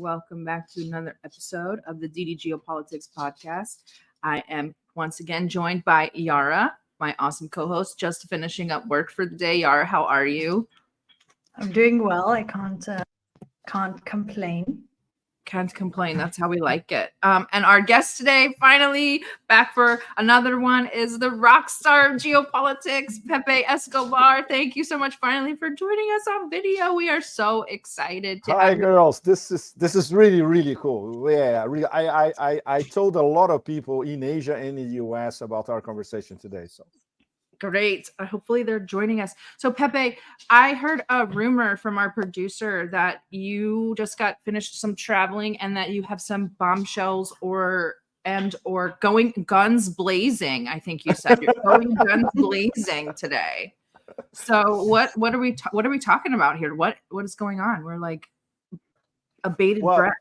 Welcome back to another episode of the DDGeopolitics podcast. I am once again joined by Yara, my awesome co-host, just finishing up work for the day. Yara, how are you? I'm doing well. I can't complain. Can't complain. That's how we like it. And our guest today, finally back for another one, is the Rockstar of Geopolitics, Pepe Escobar. Thank you so much, finally, for joining us on video. We are so excited to Hi, have girls. This is really cool. Yeah, really. I told a lot of people in Asia and in the US about our conversation today. So Great. Hopefully they're joining us. So Pepe, I heard a rumor from our producer that you just got finished some traveling and that you have some bombshells or going guns blazing. I think you said you're going guns blazing today. So what are we talking about here? What is going on? We're like a bated breath.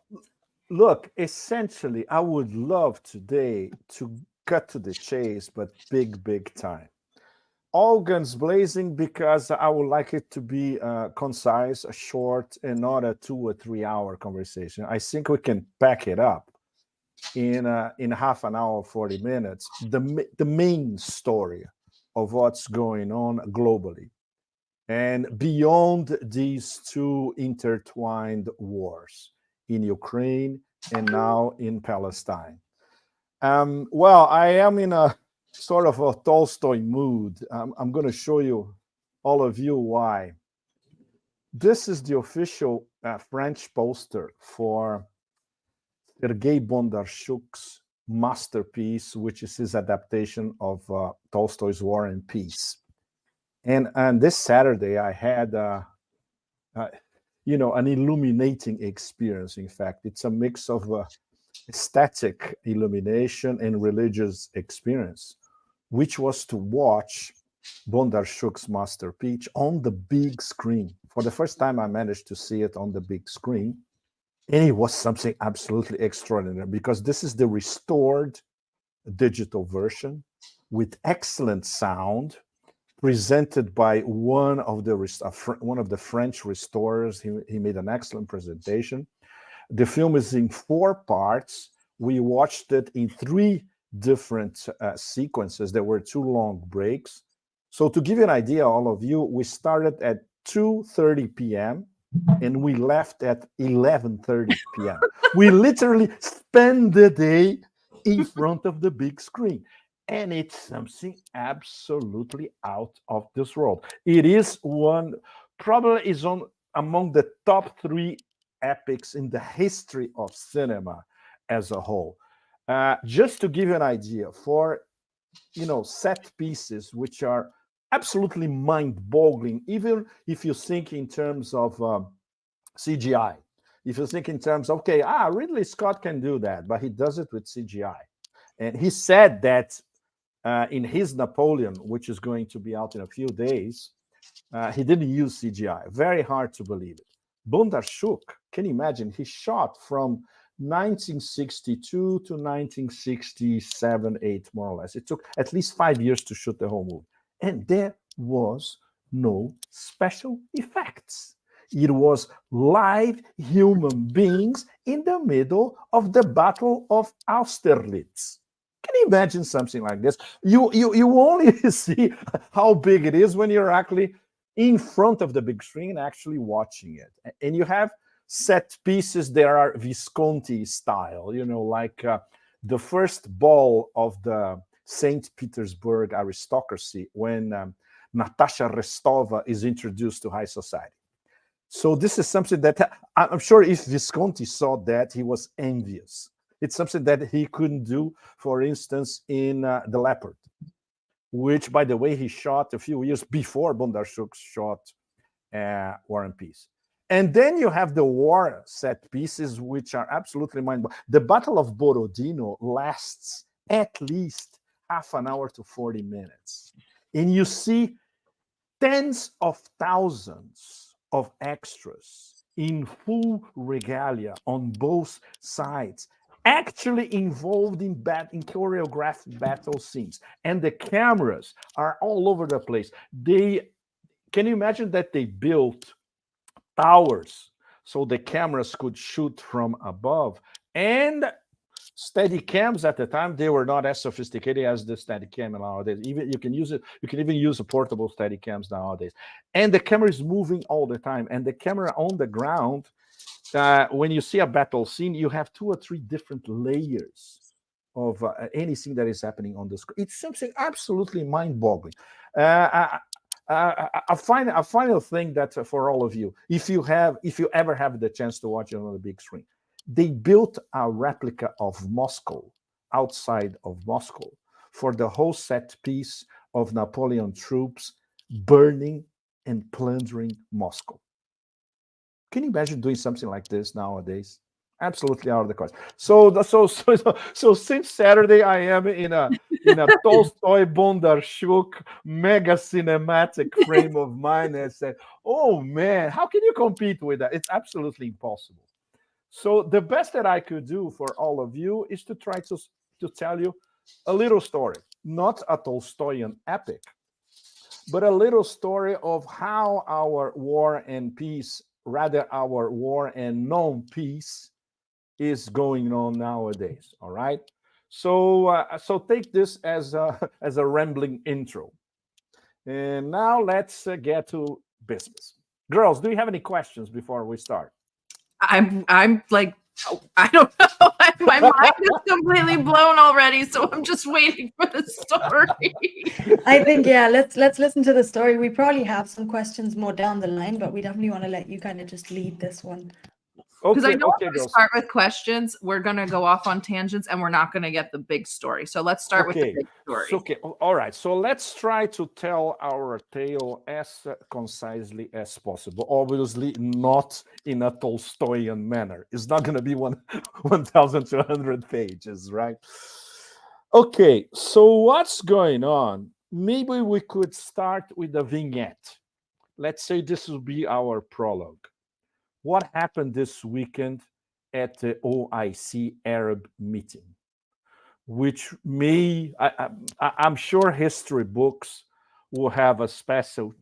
Look, essentially, I would love today to cut to the chase, but big time. All guns blazing because I would like it to be concise, short, and not a 2 or 3 hour conversation. I think we can pack it up in half an hour, 40 minutes. The main story of what's going on globally and beyond these two intertwined wars in Ukraine and now in Palestine. Well, I am in a sort of a Tolstoy mood. I'm going to show you, all of you, why. This is the official French poster for Sergei Bondarchuk's masterpiece, which is his adaptation of Tolstoy's War and Peace. And this Saturday, I had, an illuminating experience. In fact, it's a mix of aesthetic illumination and religious experience, which was to watch Bondarchuk's masterpiece on the big screen. For the first time, I managed to see it on the big screen. And it was something absolutely extraordinary because this is the restored digital version with excellent sound, presented by one of the French restorers. He made an excellent presentation. The film is in 4 parts. We watched it in 3 different sequences. There were 2 long breaks. So to give you an idea, all of you, we started at 2:30 p.m. and we left at 11:30 p.m. We literally spent the day in front of the big screen. And it's something absolutely out of this world. It is probably is among the top 3 epics in the history of cinema as a whole. Just to give you an idea, for set pieces which are absolutely mind-boggling, even if you think in terms of CGI. If you think in terms of, Ridley Scott can do that, but he does it with CGI. And he said that in his Napoleon, which is going to be out in a few days, he didn't use CGI. Very hard to believe it. Bondarchuk, can you imagine? He shot from 1962 to 1967, 8, more or less. It took at least 5 years to shoot the whole movie. And there was no special effects. It was live human beings in the middle of the Battle of Austerlitz. Can you imagine something like this? You only see how big it is when you're actually in front of the big screen actually watching it. And you have set pieces that are Visconti style, like the first ball of the St. Petersburg aristocracy when Natasha Rostova is introduced to high society. So this is something that I'm sure if Visconti saw that, he was envious. It's something that he couldn't do, for instance, in The Leopard, which, by the way, he shot a few years before Bondarchuk shot War and Peace. And then you have the war set pieces, which are absolutely mind-boggling. The Battle of Borodino lasts at least half an hour to 40 minutes. And you see tens of thousands of extras in full regalia on both sides, actually involved in choreographed battle scenes. And the cameras are all over the place. Can you imagine that they built towers so the cameras could shoot from above. And steady cams at the time, they were not as sophisticated as the steady cam nowadays. Even you can use it, you can even use a portable steady cams nowadays. And the camera is moving all the time. And the camera on the ground, when you see a battle scene, you have 2 or 3 different layers of anything that is happening on the screen. It's something absolutely mind-boggling. A final thing that for all of you, if you ever have the chance to watch it on the big screen, they built a replica of Moscow outside of Moscow for the whole set piece of Napoleon troops burning and plundering Moscow. Can you imagine doing something like this nowadays? Absolutely out of the question. So since Saturday, I am in a Tolstoy Bondarchuk mega cinematic frame of mind and said, "Oh man, how can you compete with that? It's absolutely impossible." So the best that I could do for all of you is to try to tell you a little story, not a Tolstoyan epic, but a little story of how our war and peace, rather our war and non-peace, is going on nowadays. All right. So take this as a rambling intro, and now let's get to business. Girls, do you have any questions before we start? I'm like, I don't know. My mind is completely blown already, so I'm just waiting for the story. I think, yeah, let's listen to the story. We probably have some questions more down the line, but we definitely want to let you kind of just lead this one. Because I Okay, know okay, if we girls. start with questions, we're gonna go off on tangents and we're not gonna get the big story. So let's start with the big story. Okay, all right. So let's try to tell our tale as concisely as possible. Obviously, not in a Tolstoyan manner. It's not going to be 1,200 pages, right? Okay, so what's going on? Maybe we could start with a vignette. Let's say this will be our prologue. What happened this weekend at the OIC Arab meeting? Which I'm sure history books will have a special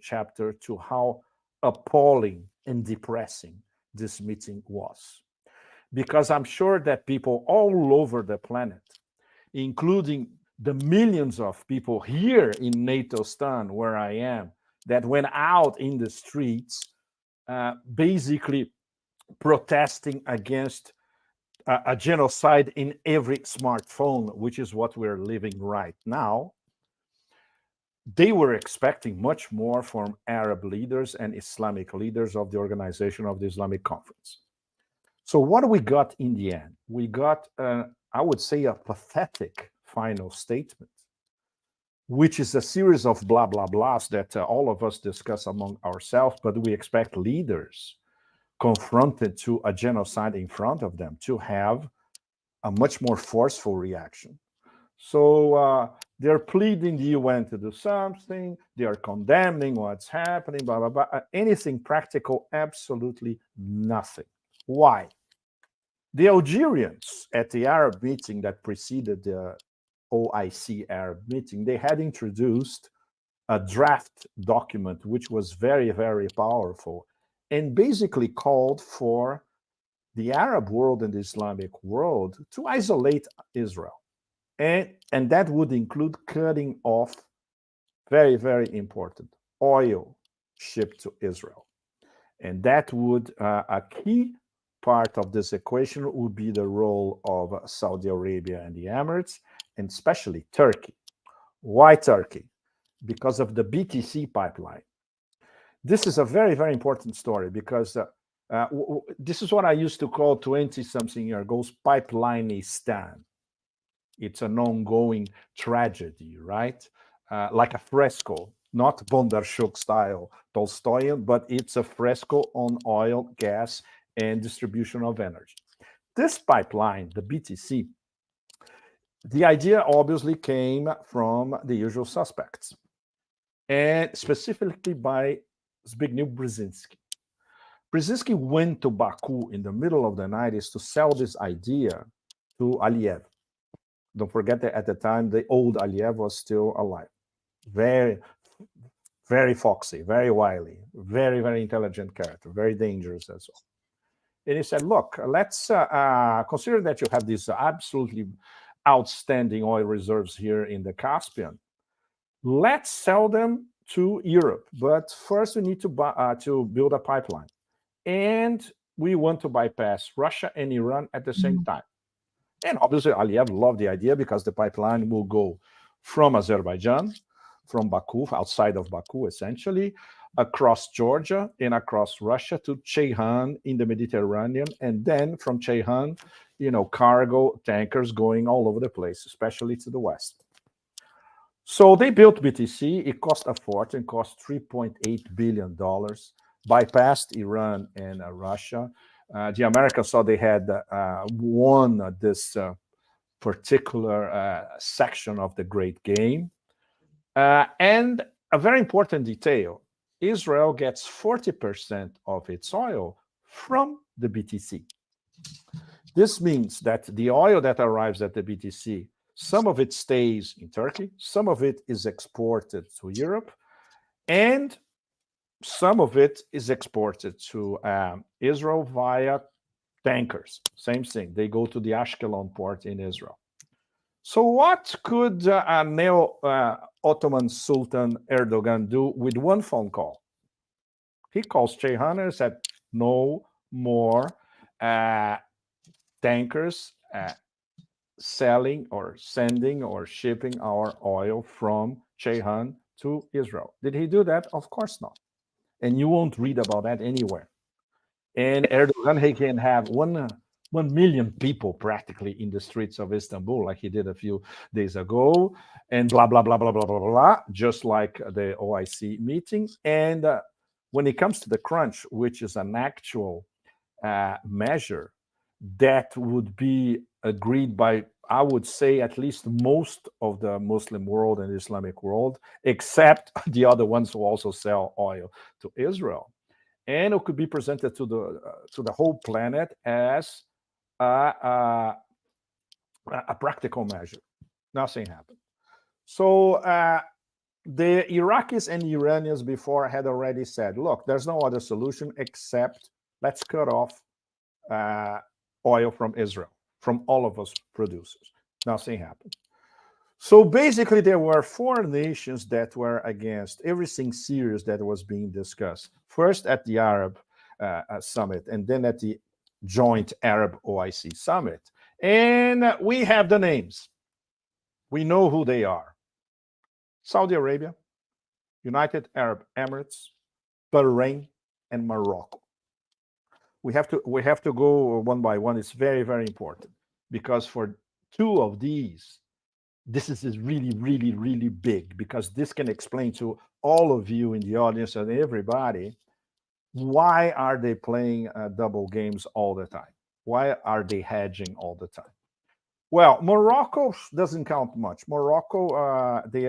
chapter to how appalling and depressing this meeting was, because I'm sure that people all over the planet, including the millions of people here in Natostan, where I am, that went out in the streets, basically protesting against a genocide in every smartphone, which is what we're living right now. They were expecting much more from Arab leaders and Islamic leaders of the Organization of the Islamic Conference. So what we got in the end? We got, I would say, a pathetic final statement, which is a series of blah, blah, blahs that all of us discuss among ourselves, but we expect leaders confronted to a genocide in front of them to have a much more forceful reaction. So they're pleading the UN to do something. They are condemning what's happening, blah, blah, blah. Anything practical, absolutely nothing. Why? The Algerians at the Arab meeting that preceded the OIC Arab meeting, they had introduced a draft document, which was very, very powerful and basically called for the Arab world and the Islamic world to isolate Israel. And that would include cutting off, very, very important, oil shipped to Israel. And that would, a key part of this equation would be the role of Saudi Arabia and the Emirates, and especially Turkey. Why Turkey? Because of the BTC pipeline. This is a very, very important story because this is what I used to call 20-something years ago Pipelineistan. It's an ongoing tragedy, right? Like a fresco, not Bondarchuk style Tolstoyan, but it's a fresco on oil, gas, and distribution of energy. This pipeline, the BTC, the idea obviously came from the usual suspects, and specifically by Zbigniew Brzezinski. Brzezinski went to Baku in the middle of the 90s to sell this idea to Aliyev. Don't forget that at the time, the old Aliyev was still alive. Very, very foxy, very wily, very, very intelligent character, very dangerous as well. And he said, look, let's consider that you have these absolutely outstanding oil reserves here in the Caspian. Let's sell them to Europe. But first we need to build a pipeline. And we want to bypass Russia and Iran at the same time. And obviously, Aliyev loved the idea because the pipeline will go from Azerbaijan, from Baku, outside of Baku, essentially, across Georgia and across Russia to Ceyhan in the Mediterranean. And then from Ceyhan, cargo tankers going all over the place, especially to the west. So they built BTC. It cost a fortune, cost $3.8 billion, bypassed Iran and Russia. The Americans saw they had won this particular section of the great game. And a very important detail, Israel gets 40% of its oil from the BTC. This means that the oil that arrives at the BTC, some of it stays in Turkey, some of it is exported to Europe, and some of it is exported to Israel via tankers. Same thing. They go to the Ashkelon port in Israel. So what could neo-Ottoman Sultan Erdogan do with one phone call? He calls Ceyhan and said, no more tankers selling or sending or shipping our oil from Ceyhan to Israel. Did he do that? Of course not. And you won't read about that anywhere. And Erdogan, he can have 1 million people practically in the streets of Istanbul, like he did a few days ago, and blah, blah, blah, blah, blah, blah, blah, just like the OIC meeting. And when it comes to the crunch, which is an actual measure that would be agreed by, I would say, at least most of the Muslim world and Islamic world, except the other ones who also sell oil to Israel. And it could be presented to the whole planet as a practical measure. Nothing happened. So the Iraqis and Iranians before had already said, look, there's no other solution except let's cut off oil from Israel, from all of us producers. Nothing happened. So basically, there were 4 nations that were against everything serious that was being discussed. First at the Arab summit, and then at the joint Arab OIC summit. And we have the names. We know who they are. Saudi Arabia, United Arab Emirates, Bahrain, and Morocco. We have to go one by one. It's very, very important because for 2 of these, this is really, really, really big because this can explain to all of you in the audience and everybody, why are they playing double games all the time? Why are they hedging all the time? Well, Morocco doesn't count much. Morocco, they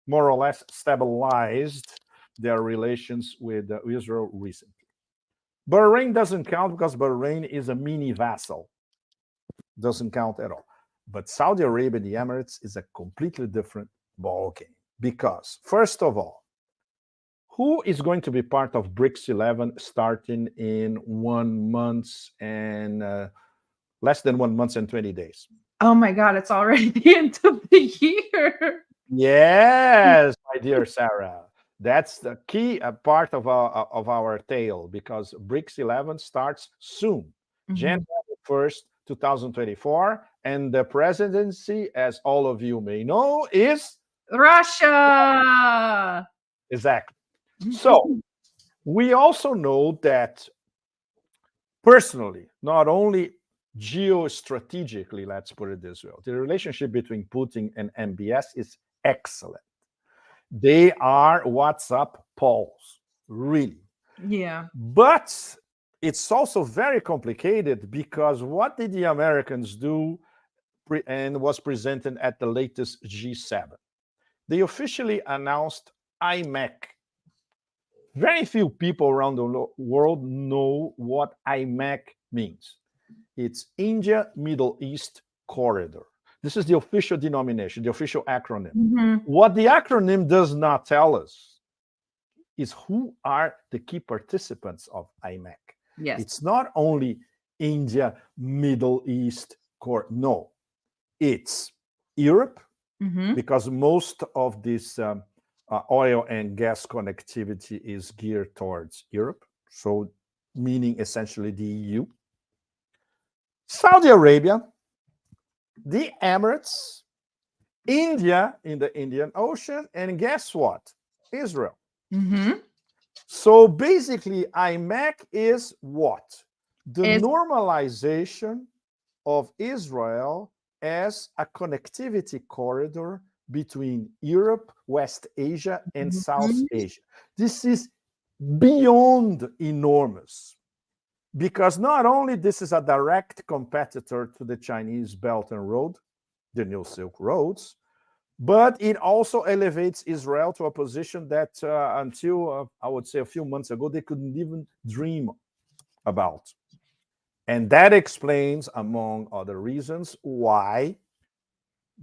more or less stabilized their relations with Israel recently. Bahrain doesn't count because Bahrain is a mini vassal. Doesn't count at all. But Saudi Arabia, the Emirates, is a completely different ballgame. Because, first of all, who is going to be part of BRICS 11 starting in 1 month and less than 1 month and 20 days? Oh my God, it's already the end of the year. Yes, my dear Sarah. That's the key part of our tale because BRICS 11 starts soon, January 1st, 2024. And the presidency, as all of you may know, is Russia. Exactly. So we also know that personally, not only geostrategically, let's put it this way, the relationship between Putin and MBS is excellent. They are WhatsApp polls, really. Yeah. But it's also very complicated because what did the Americans do and was presented at the latest G7? They officially announced IMEC. Very few people around the world know what IMEC means. It's India Middle East Corridor. This is the official denomination, the official acronym. What the acronym does not tell us is who are the key participants of IMEC. Yes. It's not only India, Middle East, no, it's Europe, because most of this oil and gas connectivity is geared towards Europe. So meaning essentially the EU, Saudi Arabia, the Emirates, India in the Indian Ocean, and guess what? Israel. So basically, IMEC is what? The normalization of Israel as a connectivity corridor between Europe, West Asia, and South Asia. This is beyond enormous, because not only this is a direct competitor to the Chinese Belt and Road, the New Silk Roads, but it also elevates Israel to a position that until, I would say, a few months ago, they couldn't even dream about. And that explains, among other reasons, why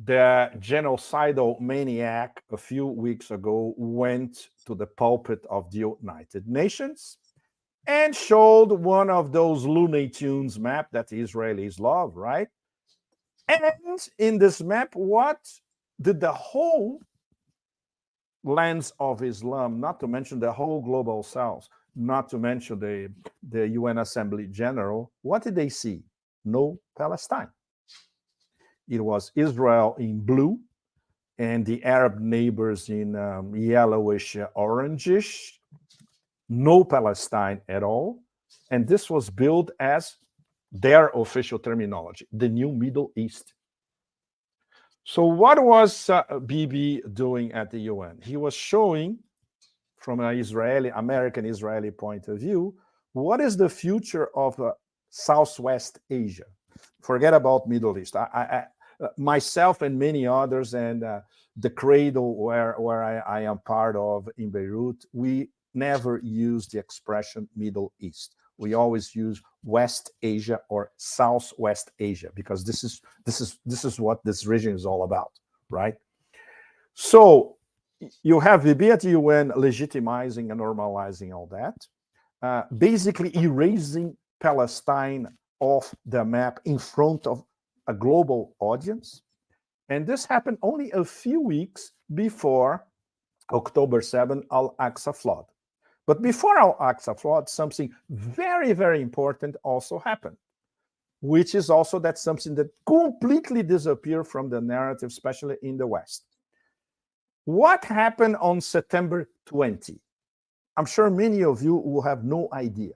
the genocidal maniac a few weeks ago went to the pulpit of the United Nations and showed one of those Looney Tunes map that the Israelis love, right? And in this map, what did the whole lands of Islam, not to mention the whole global south, not to mention the UN Assembly General, what did they see? No Palestine. It was Israel in blue and the Arab neighbors in yellowish, orangish. No Palestine at all. And this was billed as their official terminology, the new Middle East. So what was Bibi doing at the UN? He was showing, from an American-Israeli point of view, what is the future of Southwest Asia? Forget about Middle East. Myself and many others, and the Cradle, where I am part of in Beirut, we never use the expression Middle East. We always use West Asia or Southwest Asia, because this is what this region is all about, right? So you have Bibi at the UN legitimizing and normalizing all that, basically erasing Palestine off the map in front of a global audience. And this happened only a few weeks before October 7, Al-Aqsa flood. But before Al-Aqsa flood, something very, very important also happened, which is also that something that completely disappeared from the narrative, especially in the West. What happened on September 20? I'm sure many of you will have no idea.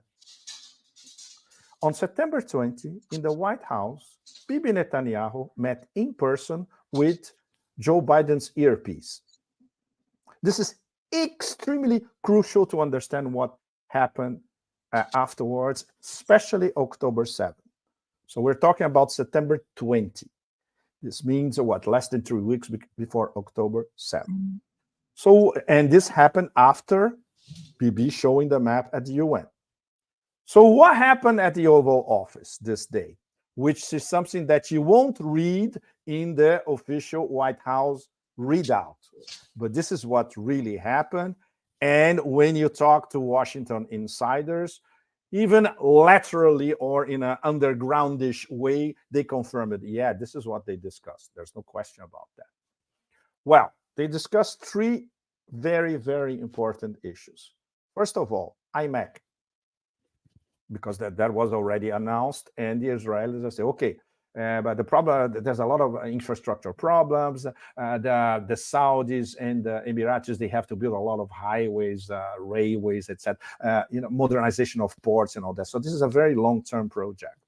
On September 20, in the White House, Bibi Netanyahu met in person with Joe Biden's earpiece. This is extremely crucial to understand what happened afterwards, especially October 7. So we're talking about September 20. This means what? Less than 3 weeks before October 7. So, and this happened after Bibi showing the map at the UN. So what happened at the Oval Office this day, which is something that you won't read in the official White House readout, but this is what really happened. And when you talk to Washington insiders, even laterally or in an undergroundish way, they confirm it. Yeah, this is what they discussed. There's no question about that. Well, they discussed three very, very important issues. First of all, IMEC, because that was already announced, and the Israelis say, okay, but the problem, there's a lot of infrastructure problems. The Saudis and the Emiratis, they have to build a lot of highways, railways, etc. Modernization of ports and all that. So this is a very long-term project.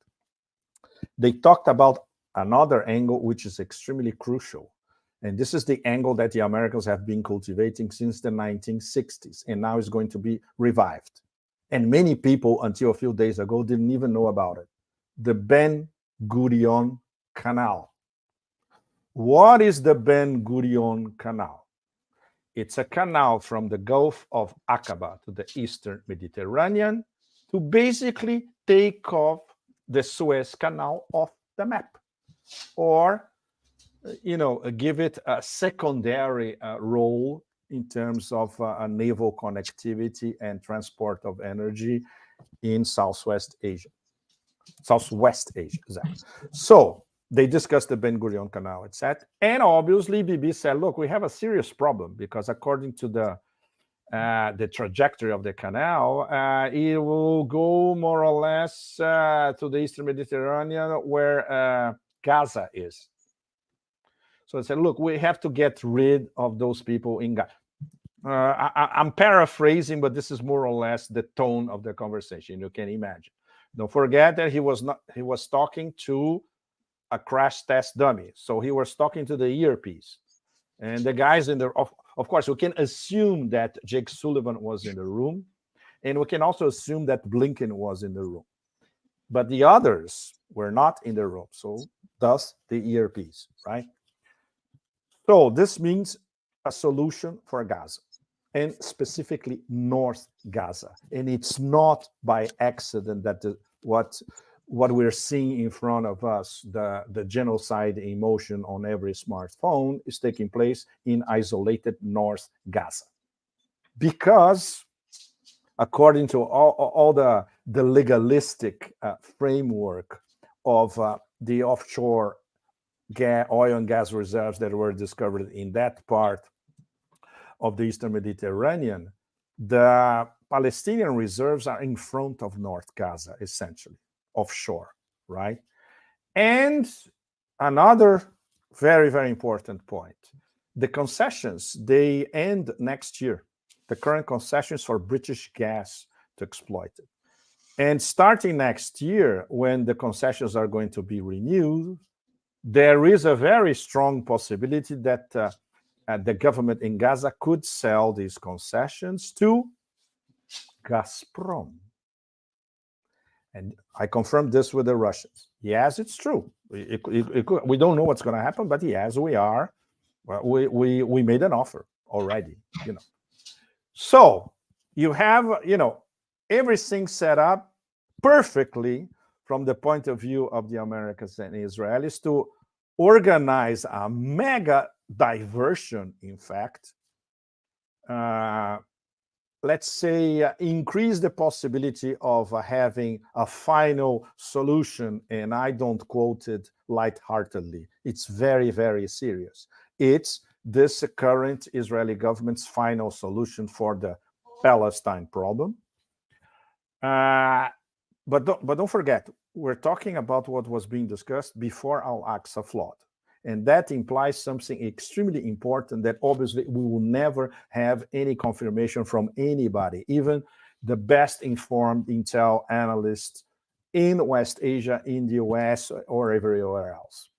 They talked about another angle, which is extremely crucial. And this is the angle that the Americans have been cultivating since the 1960s, and now is going to be revived. And many people, until a few days ago, didn't even know about it. The Ben Gurion Canal. What is the Ben Gurion Canal? It's a canal from the Gulf of Aqaba to the Eastern Mediterranean to basically take off the Suez Canal off the map, or give it a secondary role in terms of a naval connectivity and transport of energy in Southwest Asia. Exactly. So they discussed the Ben Gurion Canal, etc. And obviously, BB said, look, we have a serious problem because according to the trajectory of the canal, it will go more or less to the Eastern Mediterranean where Gaza is. So I said, look, we have to get rid of those people in Gaza. I'm paraphrasing, but this is more or less the tone of the conversation. You can imagine. Don't forget that he was talking to a crash test dummy. So he was talking to the earpiece. And the guys in the, of course, we can assume that Jake Sullivan was in the room. And we can also assume that Blinken was in the room. But the others were not in the room. So thus the earpiece, right? So this means a solution for Gaza, and specifically North Gaza. And it's not by accident that what we're seeing in front of us, the genocide in motion on every smartphone, is taking place in isolated North Gaza. Because according to all the legalistic framework of the offshore oil and gas reserves that were discovered in that part of the Eastern Mediterranean, the Palestinian reserves are in front of North Gaza, essentially, offshore, right? And another very, very important point, the concessions, they end next year. The current concessions for British gas to exploit it. And starting next year, when the concessions are going to be renewed, there is a very strong possibility that the government in Gaza could sell these concessions to Gazprom. And I confirmed this with the Russians. Yes, it's true. We don't know what's going to happen, but yes, we are. Well, we made an offer already, you know. So you have, you know, everything set up perfectly from the point of view of the Americans and Israelis to organize a mega diversion, in fact, let's say, increase the possibility of having a final solution, and I don't quote it lightheartedly. It's very, very serious. It's this current Israeli government's final solution for the Palestine problem. But don't forget, we're talking about what was being discussed before Al-Aqsa flood. And that implies something extremely important that obviously we will never have any confirmation from anybody, even the best informed intel analysts in West Asia, in the US, or everywhere else.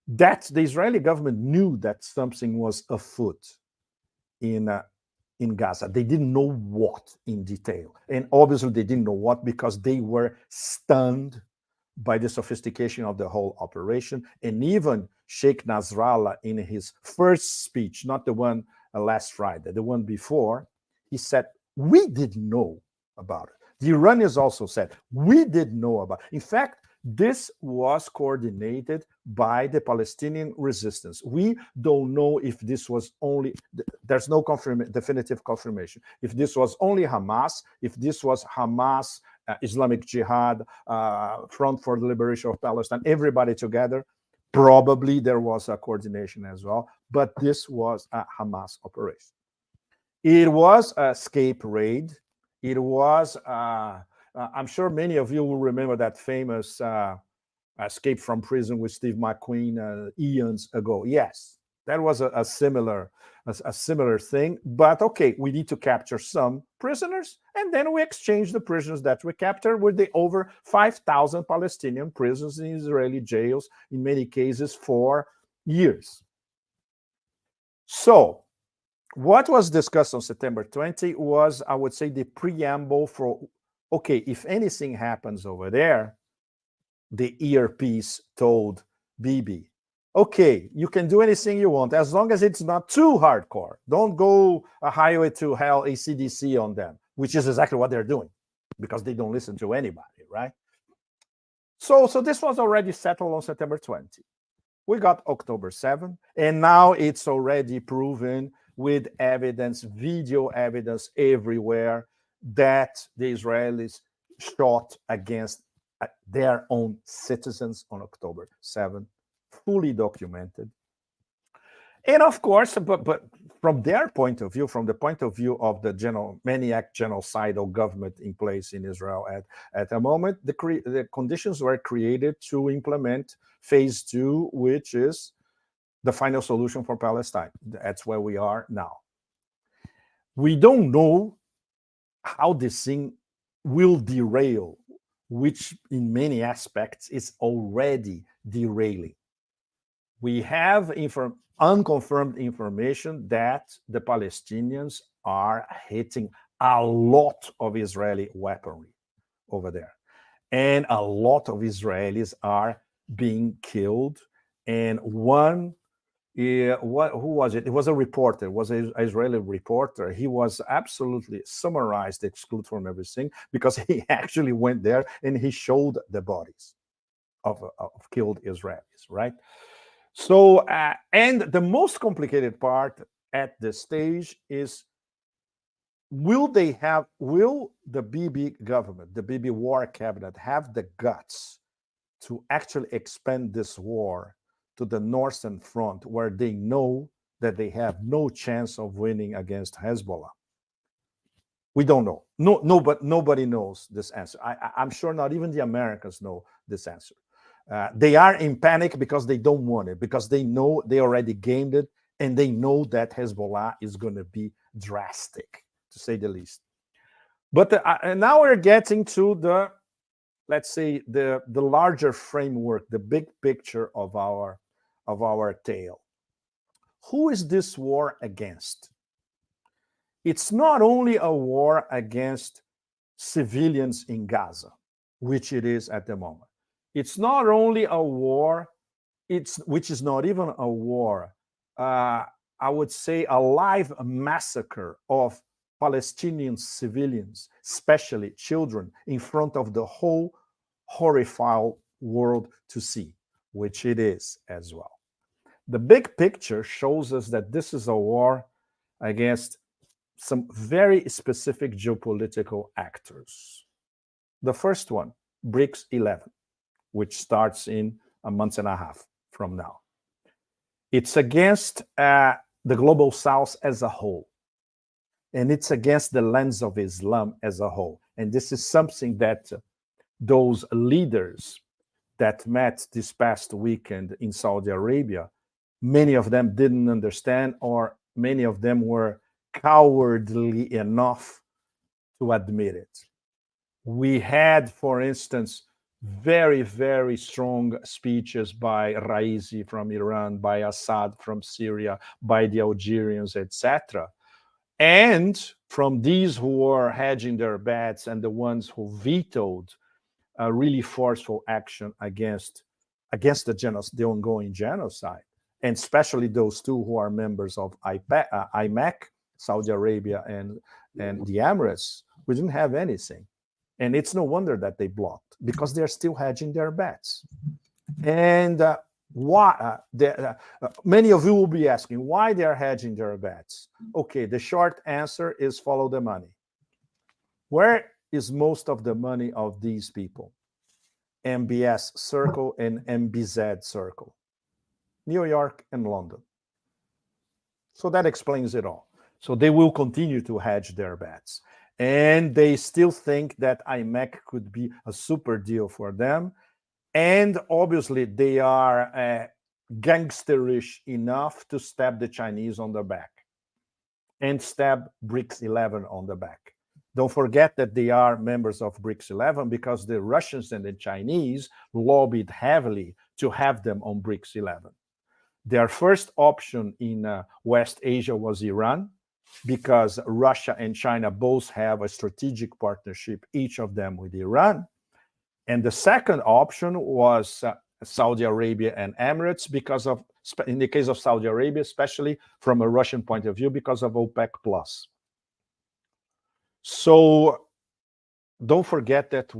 That the Israeli government knew that something was afoot in Gaza. They didn't know what in detail. And obviously they didn't know what because they were stunned by the sophistication of the whole operation. And even Sheikh Nasrallah, in his first speech, not the one last Friday, the one before, he said, we didn't know about it. The Iranians also said, we didn't know about it. In fact, this was coordinated by the Palestinian resistance. We don't know if this was only, there's no definitive confirmation. If this was only Hamas, if this was Hamas, Islamic Jihad, Front for the Liberation of Palestine, everybody together, probably there was a coordination as well, but this was a Hamas operation. It was a escape raid. It was, I'm sure many of you will remember that famous escape from prison with Steve McQueen eons ago. Yes, that was a similar thing. But okay, we need to capture some prisoners, and then we exchange the prisoners that we captured with the over 5,000 Palestinian prisoners in Israeli jails, in many cases for years. So what was discussed on September 20 was, I would say, the preamble for, okay, if anything happens over there, the earpiece told Bibi, okay, you can do anything you want as long as it's not too hardcore. Don't go a highway to hell, AC/DC on them, which is exactly what they're doing because they don't listen to anybody, right? So this was already settled on September 20. We got October 7, and now it's already proven with evidence, video evidence everywhere that the Israelis shot against their own citizens on October 7th, fully documented. And of course, but from their point of view, from the point of view of the maniac genocidal government in place in Israel at the moment, the conditions were created to implement phase 2, which is the final solution for Palestine. That's where we are now. We don't know how this thing will derail, which in many aspects is already derailing. We have unconfirmed information that the Palestinians are hitting a lot of Israeli weaponry over there. And a lot of Israelis are being killed. And one, who was it? It was a reporter, it was an Israeli reporter. He was absolutely summarized, excluded from everything, because he actually went there and he showed the bodies of killed Israelis, right? So, and the most complicated part at this stage is, will the Bibi government, the Bibi war cabinet, have the guts to actually expand this war to the northern front, where they know that they have no chance of winning against Hezbollah? We don't know. But nobody knows this answer. I'm sure not even the Americans know this answer. They are in panic because they don't want it, because they know they already gamed it, and they know that Hezbollah is going to be drastic, to say the least. But now we're getting to the, let's say, the larger framework, the big picture of our tale. Who is this war against? It's not only a war against civilians in Gaza, which it is at the moment. It's not only a war, which is not even a war, I would say a live massacre of Palestinian civilians, especially children, in front of the whole horrified world to see, which it is as well. The big picture shows us that this is a war against some very specific geopolitical actors. The first one, BRICS 11, which starts in a month and a half from now. It's against the global south as a whole. And it's against the lens of Islam as a whole. And this is something that those leaders that met this past weekend in Saudi Arabia, many of them didn't understand, or many of them were cowardly enough to admit it. We had, for instance, very, very strong speeches by Raisi from Iran, by Assad from Syria, by the Algerians, etc. And from these who were hedging their bets and the ones who vetoed a really forceful action against the ongoing genocide, and especially those two who are members of IMEC, Saudi Arabia and the Emirates, we didn't have anything. And it's no wonder that they blocked, because they're still hedging their bets. And many of you will be asking why they're hedging their bets. Okay, the short answer is follow the money. Where is most of the money of these people? MBS circle and MBZ circle. New York and London. So that explains it all. So they will continue to hedge their bets. And they still think that IMEC could be a super deal for them. And obviously, they are gangsterish enough to stab the Chinese on the back and stab BRICS 11 on the back. Don't forget that they are members of BRICS 11 because the Russians and the Chinese lobbied heavily to have them on BRICS 11. Their first option in West Asia was Iran, because Russia and China both have a strategic partnership, each of them with Iran. And the second option was Saudi Arabia and Emirates, because of, in the case of Saudi Arabia, especially from a Russian point of view, because of OPEC plus. So don't forget that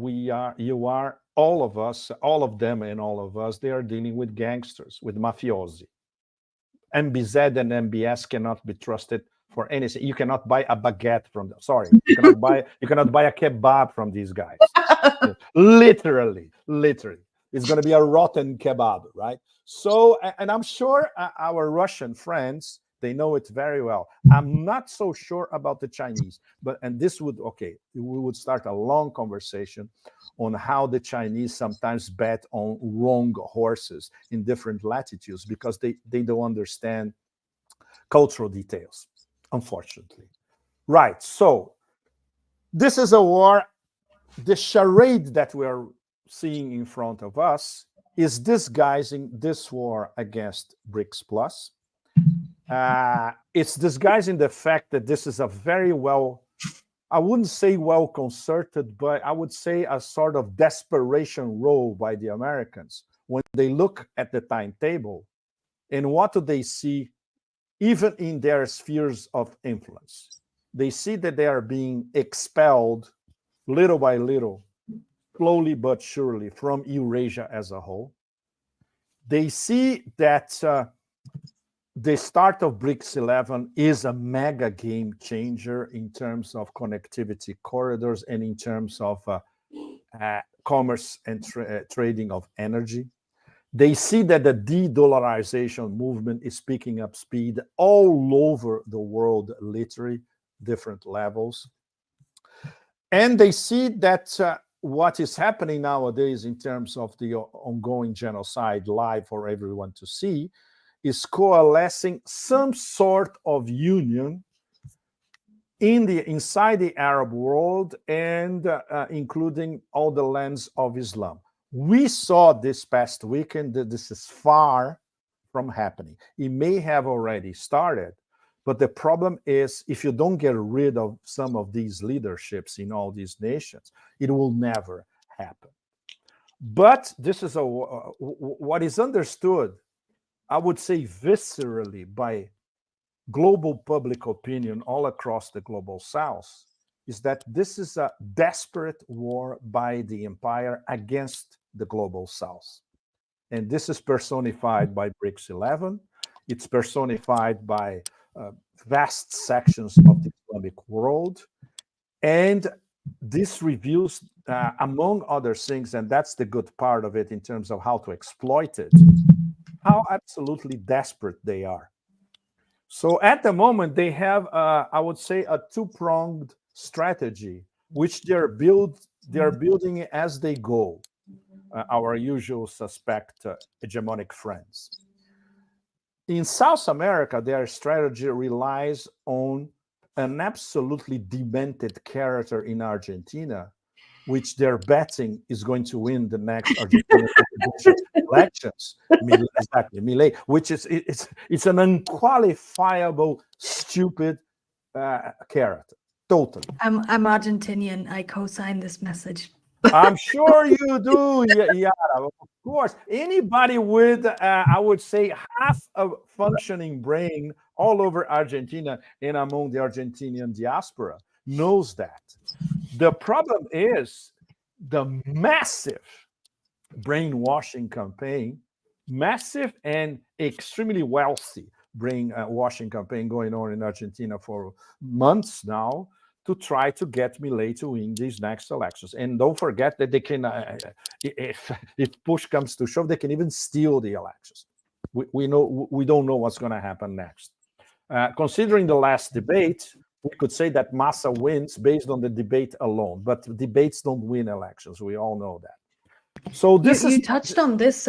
all of us, all of them and all of us, they are dealing with gangsters, with mafiosi. MBZ and MBS cannot be trusted for anything. You cannot buy a baguette from them. Sorry, you cannot buy a kebab from these guys. Literally, it's going to be a rotten kebab, right? So, and I'm sure our Russian friends, they know it very well. I'm not so sure about the Chinese, and this would, okay, we would start a long conversation on how the Chinese sometimes bet on wrong horses in different latitudes because they don't understand cultural details, unfortunately. Right, so this is a war. The charade that we are seeing in front of us is disguising this war against BRICS Plus. It's disguising the fact that this is a very well, I wouldn't say well concerted, but I would say a sort of desperation role by the Americans when they look at the timetable and what do they see even in their spheres of influence. They see that they are being expelled little by little, slowly but surely, from Eurasia as a whole. They see that the start of BRICS 11 is a mega game changer in terms of connectivity corridors and in terms of commerce and trading of energy. They see that the de-dollarization movement is picking up speed all over the world, literally, different levels. And they see that what is happening nowadays in terms of the ongoing genocide live for everyone to see is coalescing some sort of union inside the Arab world and including all the lands of Islam. We saw this past weekend that this is far from happening. It may have already started, but the problem is if you don't get rid of some of these leaderships in all these nations, it will never happen. But this is what is understood, I would say viscerally, by global public opinion all across the global south, is that this is a desperate war by the empire against the global south. And this is personified by BRICS 11. It's personified by vast sections of the Islamic world. And this reveals, among other things, and that's the good part of it in terms of how to exploit it, how absolutely desperate they are. So at the moment, they have, I would say, a two-pronged strategy, which they're building as they go, our usual suspect hegemonic friends. In South America, their strategy relies on an absolutely demented character in Argentina, which they're betting is going to win the next Argentinian elections. Exactly, Milei, which is it's an unqualifiable, stupid character. Totally. I'm Argentinian. I co-sign this message. I'm sure you do, Yara. Of course, anybody with, I would say, half a functioning brain all over Argentina and among the Argentinian diaspora knows that. The problem is the massive brainwashing campaign, massive and extremely wealthy brainwashing campaign going on in Argentina for months now, to try to get Milei to win these next elections. And don't forget that they can, if push comes to shove, they can even steal the elections. We don't know what's going to happen next. Considering the last debate, we could say that Massa wins based on the debate alone, but debates don't win elections. We all know that. So this you touched on this.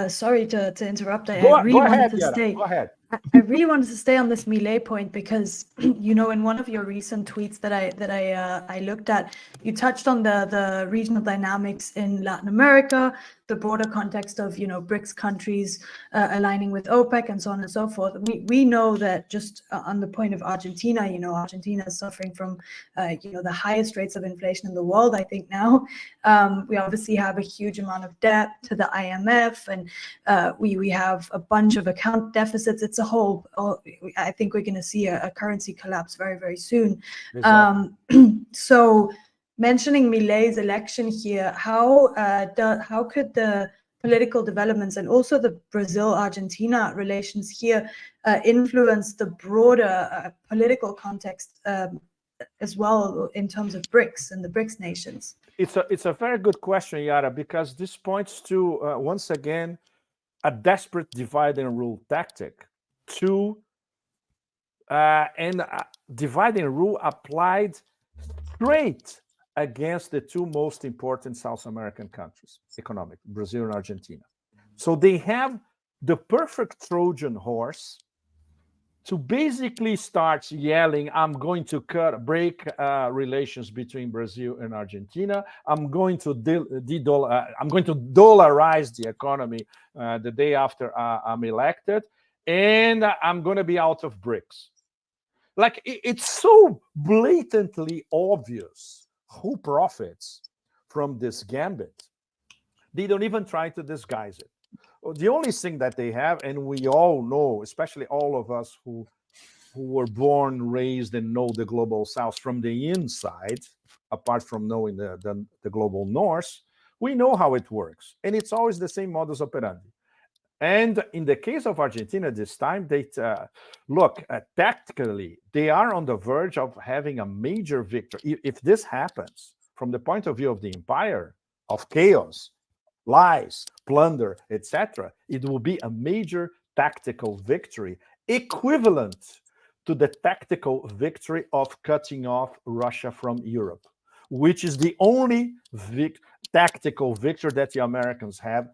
Sorry to interrupt. Go ahead, Yara. Go ahead. I really wanted to stay on this Milei point because, you know, in one of your recent tweets that I looked at, you touched on the regional dynamics in Latin America, the broader context of, you know, BRICS countries aligning with OPEC and so on and so forth. We know that just on the point of Argentina, you know, Argentina is suffering from, you know, the highest rates of inflation in the world, I think now. We obviously have a huge amount of debt to the IMF, and we have a bunch of account deficits. It's a whole, I think we're going to see a currency collapse very, very soon. Exactly. So mentioning Milei's election here, how could the political developments and also the Brazil-Argentina relations here influence the broader political context as well in terms of BRICS and the BRICS nations? It's a very good question, Yara, because this points to, once again, a desperate divide and rule tactic divide and rule applied straight against the two most important South American countries, economic, Brazil and Argentina. So they have the perfect Trojan horse to basically start yelling, I'm going to break relations between Brazil and Argentina. I'm going to dollarize the economy the day after I'm elected, and I'm going to be out of BRICS. Like, it's so blatantly obvious who profits from this gambit. They don't even try to disguise it. The only thing that they have, and we all know, especially all of us who were born, raised, and know the global south from the inside, apart from knowing the global north, we know how it works. And it's always the same modus operandi. And in the case of Argentina this time, they look, tactically, they are on the verge of having a major victory. If this happens, from the point of view of the empire, of chaos, lies, plunder, etc., it will be a major tactical victory, equivalent to the tactical victory of cutting off Russia from Europe, which is the only tactical victory that the Americans have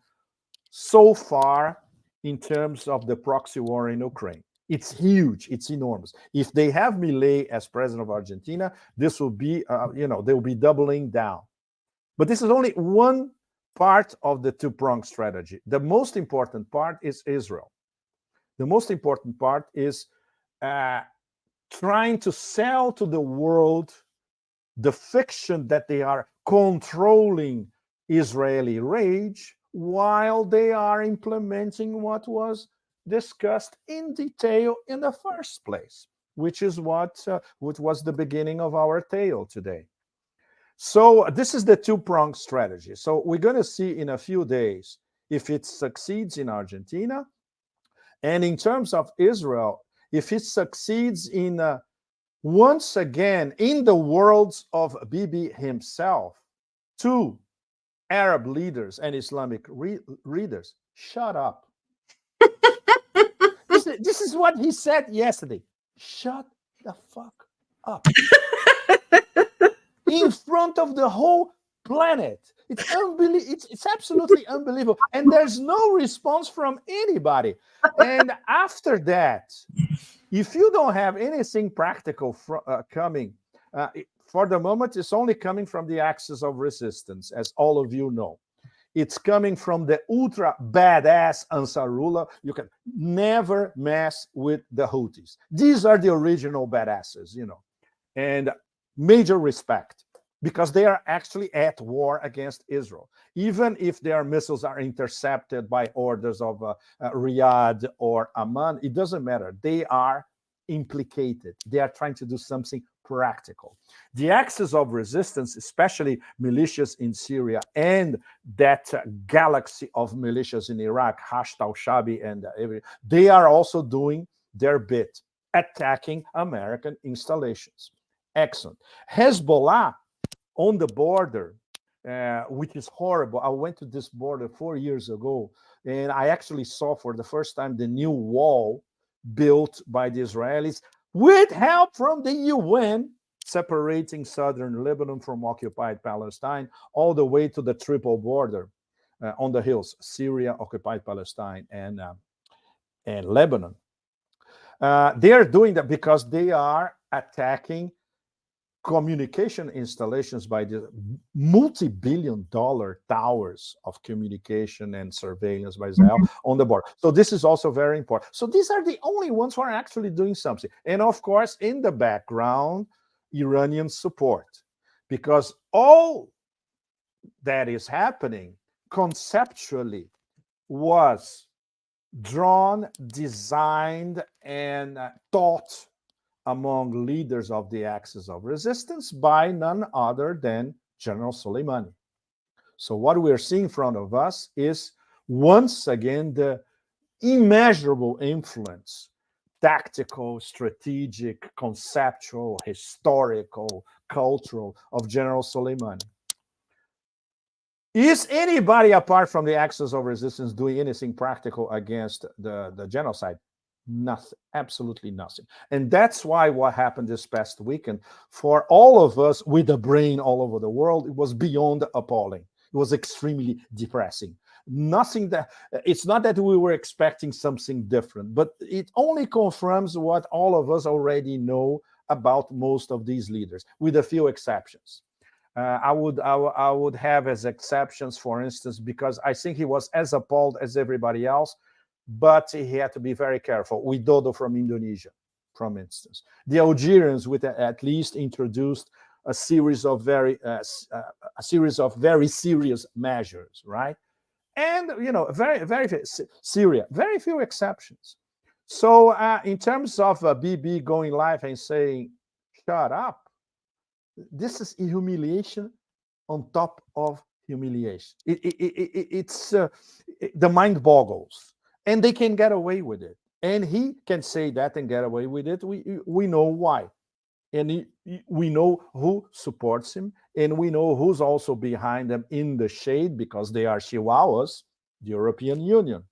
so far in terms of the proxy war in Ukraine. It's huge. It's enormous. If they have Milei as president of Argentina, this will be, they will be doubling down. But this is only one part of the two-pronged strategy. The most important part is Israel. The most important part is trying to sell to the world the fiction that they are controlling Israeli rage while they are implementing what was discussed in detail in the first place, which is what was the beginning of our tale today. So this is the two-pronged strategy. So we're going to see in a few days if it succeeds in Argentina, and in terms of Israel, if it succeeds in once again in the words of Bibi himself, to Arab leaders and Islamic readers, shut up. This is what he said yesterday. Shut the fuck up. In front of the whole planet. It's unbelievable. It's absolutely unbelievable. And there's no response from anybody. And after that, if you don't have anything practical coming, for the moment, it's only coming from the axis of resistance, as all of you know. It's coming from the ultra badass Ansarullah. You can never mess with the Houthis. These are the original badasses, and major respect, because they are actually at war against Israel. Even if their missiles are intercepted by orders of Riyadh or Amman, it doesn't matter. They are implicated. They are trying to do something practical. The axis of resistance, especially militias in Syria and that galaxy of militias in Iraq, Hashd al-Shabi, and they are also doing their bit, attacking American installations. Excellent. Hezbollah on the border, which is horrible. I went to this border 4 years ago, and I actually saw for the first time the new wall built by the Israelis with help from the UN, separating southern Lebanon from occupied Palestine, all the way to the triple border on the hills, Syria, occupied Palestine, and Lebanon. They are doing that because they are attacking communication installations by the multi-billion-dollar towers of communication and surveillance by Israel on the border. So this is also very important. So these are the only ones who are actually doing something. And of course, in the background, Iranian support, because all that is happening conceptually was drawn, designed, and taught among leaders of the axis of resistance by none other than General Soleimani. So what we are seeing in front of us is once again the immeasurable influence, tactical, strategic, conceptual, historical, cultural, of General Soleimani. Is anybody apart from the Axis of Resistance doing anything practical against the genocide? Nothing, absolutely nothing. And that's why what happened this past weekend, for all of us with a brain all over the world, it was beyond appalling. It was extremely depressing. Nothing that, it's not that we were expecting something different, but it only confirms what all of us already know about most of these leaders, with a few exceptions. I would have as exceptions, for instance, because I think he was as appalled as everybody else, but he had to be very careful. Widodo from Indonesia, for instance. The Algerians, with at least introduced a series of very serious measures, right? And Syria, very few exceptions. So in terms of BB going live and saying, "Shut up," this is humiliation on top of humiliation. It's the mind boggles, and they can get away with it. And he can say that and get away with it. We know why, and we know who supports him, and we know who's also behind them in the shade, because they are chihuahuas, the European Union,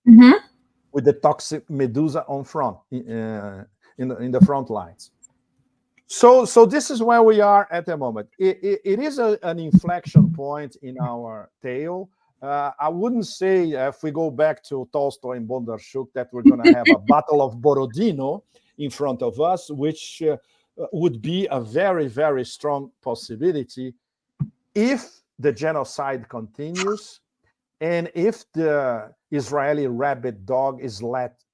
with the toxic Medusa on front in the front lines. So this is where we are at the moment. It is an inflection point in our tale. I wouldn't say, if we go back to Tolstoy and Bondarchuk, that we're going to have a Battle of Borodino in front of us, which would be a very, very strong possibility if the genocide continues, and if the Israeli rabid dog is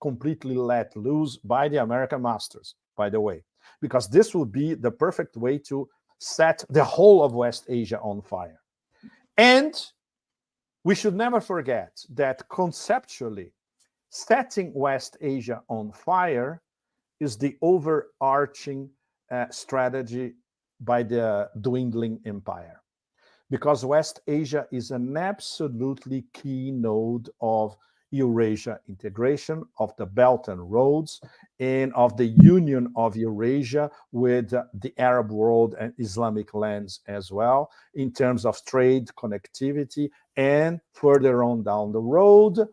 completely let loose by the American masters, by the way, because this would be the perfect way to set the whole of West Asia on fire. And we should never forget that conceptually, setting West Asia on fire is the overarching strategy by the dwindling empire, because West Asia is an absolutely key node of Eurasia integration, of the Belt and Roads, and of the union of Eurasia with the Arab world and Islamic lands as well, in terms of trade, connectivity, and further on down the road,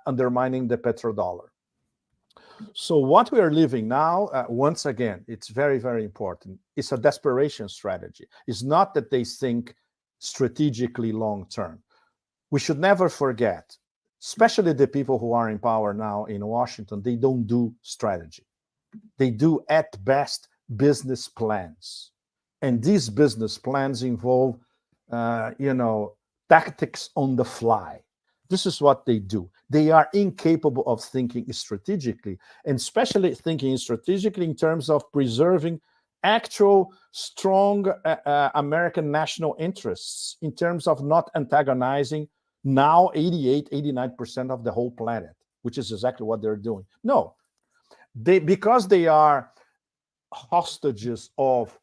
undermining the petrodollar. So what we are living now, once again, it's very, very important. It's a desperation strategy. It's not that they think strategically long term. We should never forget, especially the people who are in power now in Washington, they don't do strategy. They do, at best, business plans. And these business plans involve, tactics on the fly. This is what they do. They are incapable of thinking strategically, and especially thinking strategically in terms of preserving actual strong American national interests, in terms of not antagonizing now 89% of the whole planet, which is exactly what they're doing. No, because they are hostages of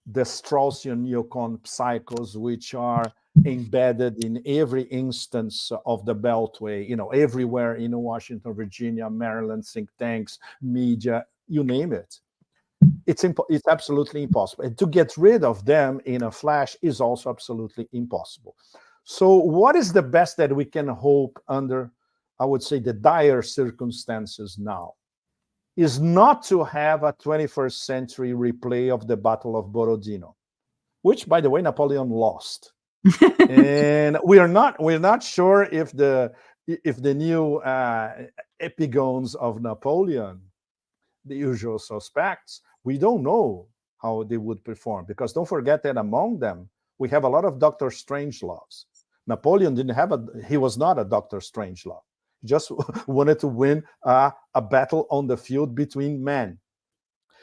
the Straussian neocon psychos, which are embedded in every instance of the Beltway, everywhere in Washington, Virginia, Maryland, think tanks, media, you name it. It's absolutely impossible. And to get rid of them in a flash is also absolutely impossible. So what is the best that we can hope under, I would say, the dire circumstances now? Is not to have a 21st century replay of the Battle of Borodino, which, by the way, Napoleon lost. And we're not sure if the new epigones of Napoleon, the usual suspects, we don't know how they would perform, because don't forget that among them we have a lot of Dr. Strangeloves. Napoleon he was not a Dr. Strangelove. He just wanted to win a battle on the field between men.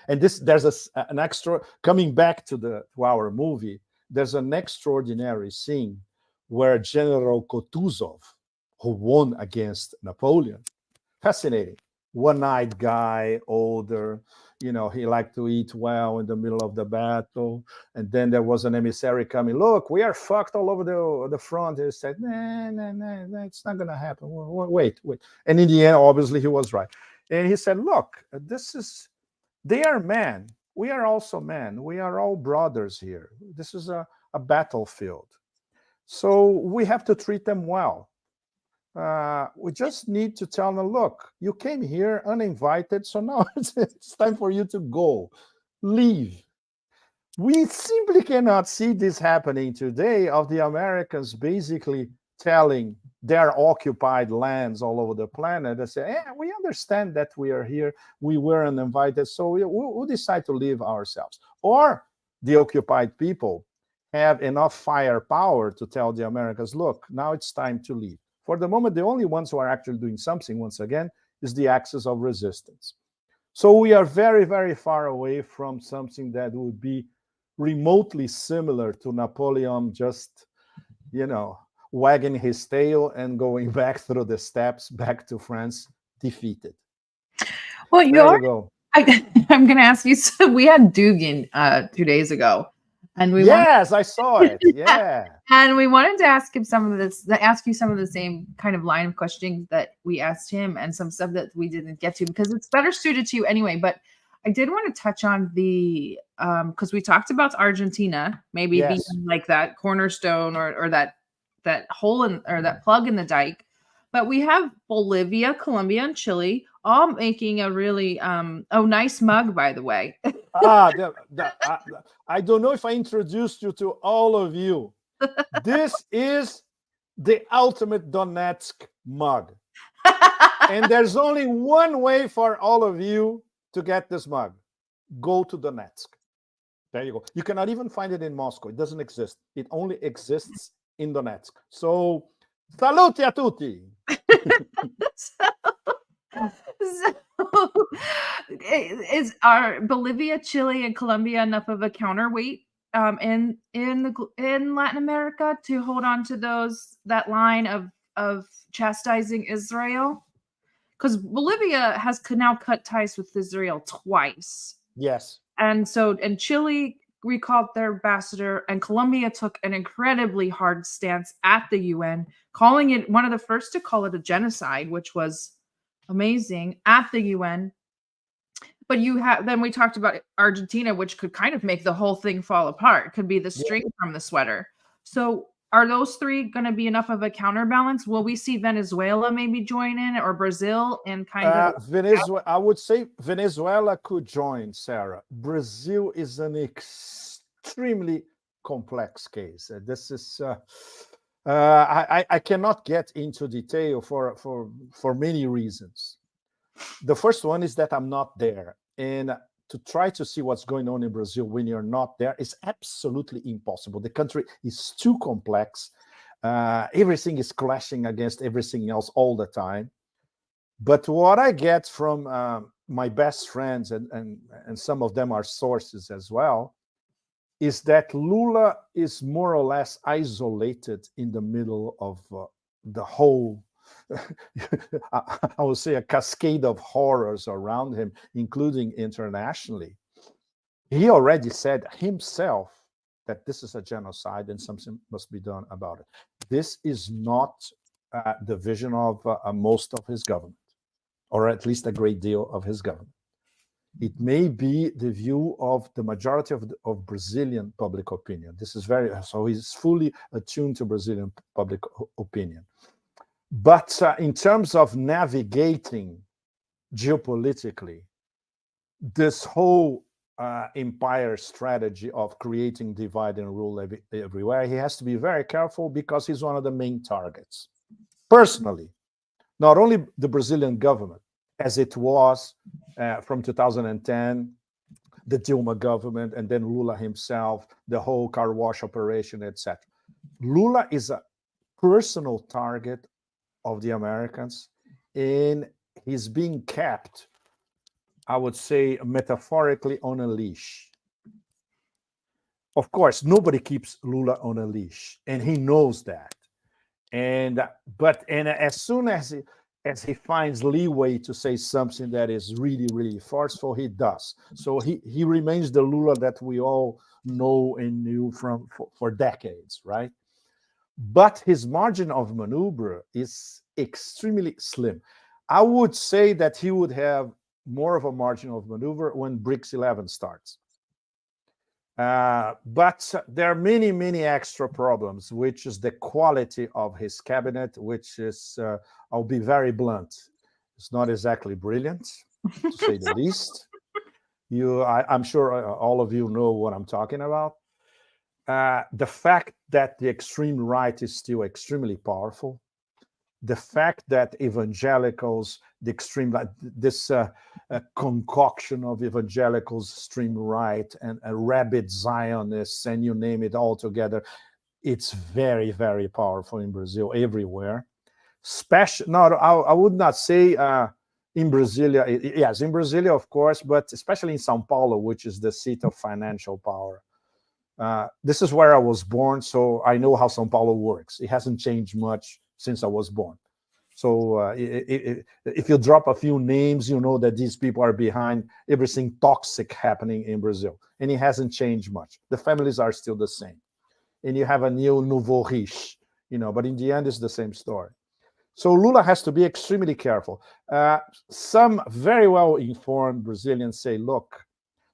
And there's an extra, coming back to our movie, there's an extraordinary scene where General Kutuzov, who won against Napoleon, fascinating. one-eyed guy, older. He liked to eat well in the middle of the battle. And then there was an emissary coming. Look, we are fucked all over the front. He said, nah, it's not gonna happen. Wait. And in the end, obviously, he was right. And he said, look, they are men. We are also men. We are all brothers here. This is a battlefield. So we have to treat them well. We just need to tell them, look, you came here uninvited, so now it's time for you to go. Leave. We simply cannot see this happening today, of the Americans basically telling their occupied lands all over the planet and say, we understand that we are here, we were uninvited, so we'll decide to leave ourselves. Or the occupied people have enough firepower to tell the Americans, look, now it's time to leave. For the moment, the only ones who are actually doing something, once again, is the axis of resistance. So we are very, very far away from something that would be remotely similar to Napoleon just, wagging his tail and going back through the steppes back to France, defeated. Well, there you go. I'm going to ask you. So we had Dugin 2 days ago, and I saw it. Yeah, and we wanted to ask him ask you some of the same kind of line of questioning that we asked him, and some stuff that we didn't get to because it's better suited to you anyway. But I did want to touch on the because we talked about Argentina maybe being like that cornerstone or that hole or that plug in the dike. But we have Bolivia, Colombia, and Chile all making a really nice mug, by the way. I don't know if I introduced you to all of you. This is the ultimate Donetsk mug. And there's only one way for all of you to get this mug. Go to Donetsk. There you go. You cannot even find it in Moscow. It doesn't exist. It only exists in Donetsk. So, saluti a tutti. Is our Bolivia, Chile, and Colombia enough of a counterweight in Latin America to hold on to that line of chastising Israel? Because Bolivia has now cut ties with Israel twice. Yes. And Chile recalled their ambassador, and Colombia took an incredibly hard stance at the UN, calling it one of the first to call it a genocide, which was amazing at the UN. But then we talked about Argentina, which could kind of make the whole thing fall apart. Could be the string from the sweater. So are those three going to be enough of a counterbalance? Will we see Venezuela maybe join in, or Brazil and kind of Venezuela? I would say Venezuela could join, Sarah. Brazil is an extremely complex case. This is I cannot get into detail for many reasons. The first one is that I'm not there, and to try to see what's going on in Brazil when you're not there is absolutely impossible. The country is too complex. Everything is clashing against everything else all the time. But what I get from my best friends, and some of them are sources as well, is that Lula is more or less isolated in the middle of the whole, I would say, a cascade of horrors around him, including internationally. He already said himself that this is a genocide and something must be done about it. This is not the vision of most of his government, or at least a great deal of his government. It may be the view of the majority of Brazilian public opinion. This is so he's fully attuned to Brazilian public opinion. But in terms of navigating geopolitically, this whole empire strategy of creating divide and rule everywhere, he has to be very careful because he's one of the main targets. Personally, not only the Brazilian government, as it was from 2010, the Dilma government, and then Lula himself, the whole car wash operation, etc. Lula is a personal target of the Americans, and he's being kept, I would say, metaphorically on a leash. Of course, nobody keeps Lula on a leash, and he knows that. And as soon as as he finds leeway to say something that is really, really forceful, he does. So he remains the Lula that we all know and knew for decades, right? But his margin of maneuver is extremely slim. I would say that he would have more of a margin of maneuver when BRICS 11 starts. But there are many, many extra problems, which is the quality of his cabinet, which is, I'll be very blunt, it's not exactly brilliant, to say the least. I'm sure all of you know what I'm talking about. The fact that the extreme right is still extremely powerful, the fact that evangelicals, the extreme right, this concoction of evangelicals, extreme right, and rabid Zionists, and you name it all together, it's very, very powerful in Brazil, everywhere. I would not say in Brasilia, yes, in Brasilia, of course, but especially in Sao Paulo, which is the seat of financial power. This is where I was born, so I know how Sao Paulo works. It hasn't changed much since I was born. So if you drop a few names, you know that these people are behind everything toxic happening in Brazil. And it hasn't changed much. The families are still the same. And you have a new nouveau riche, but in the end, it's the same story. So Lula has to be extremely careful. Some very well-informed Brazilians say, look,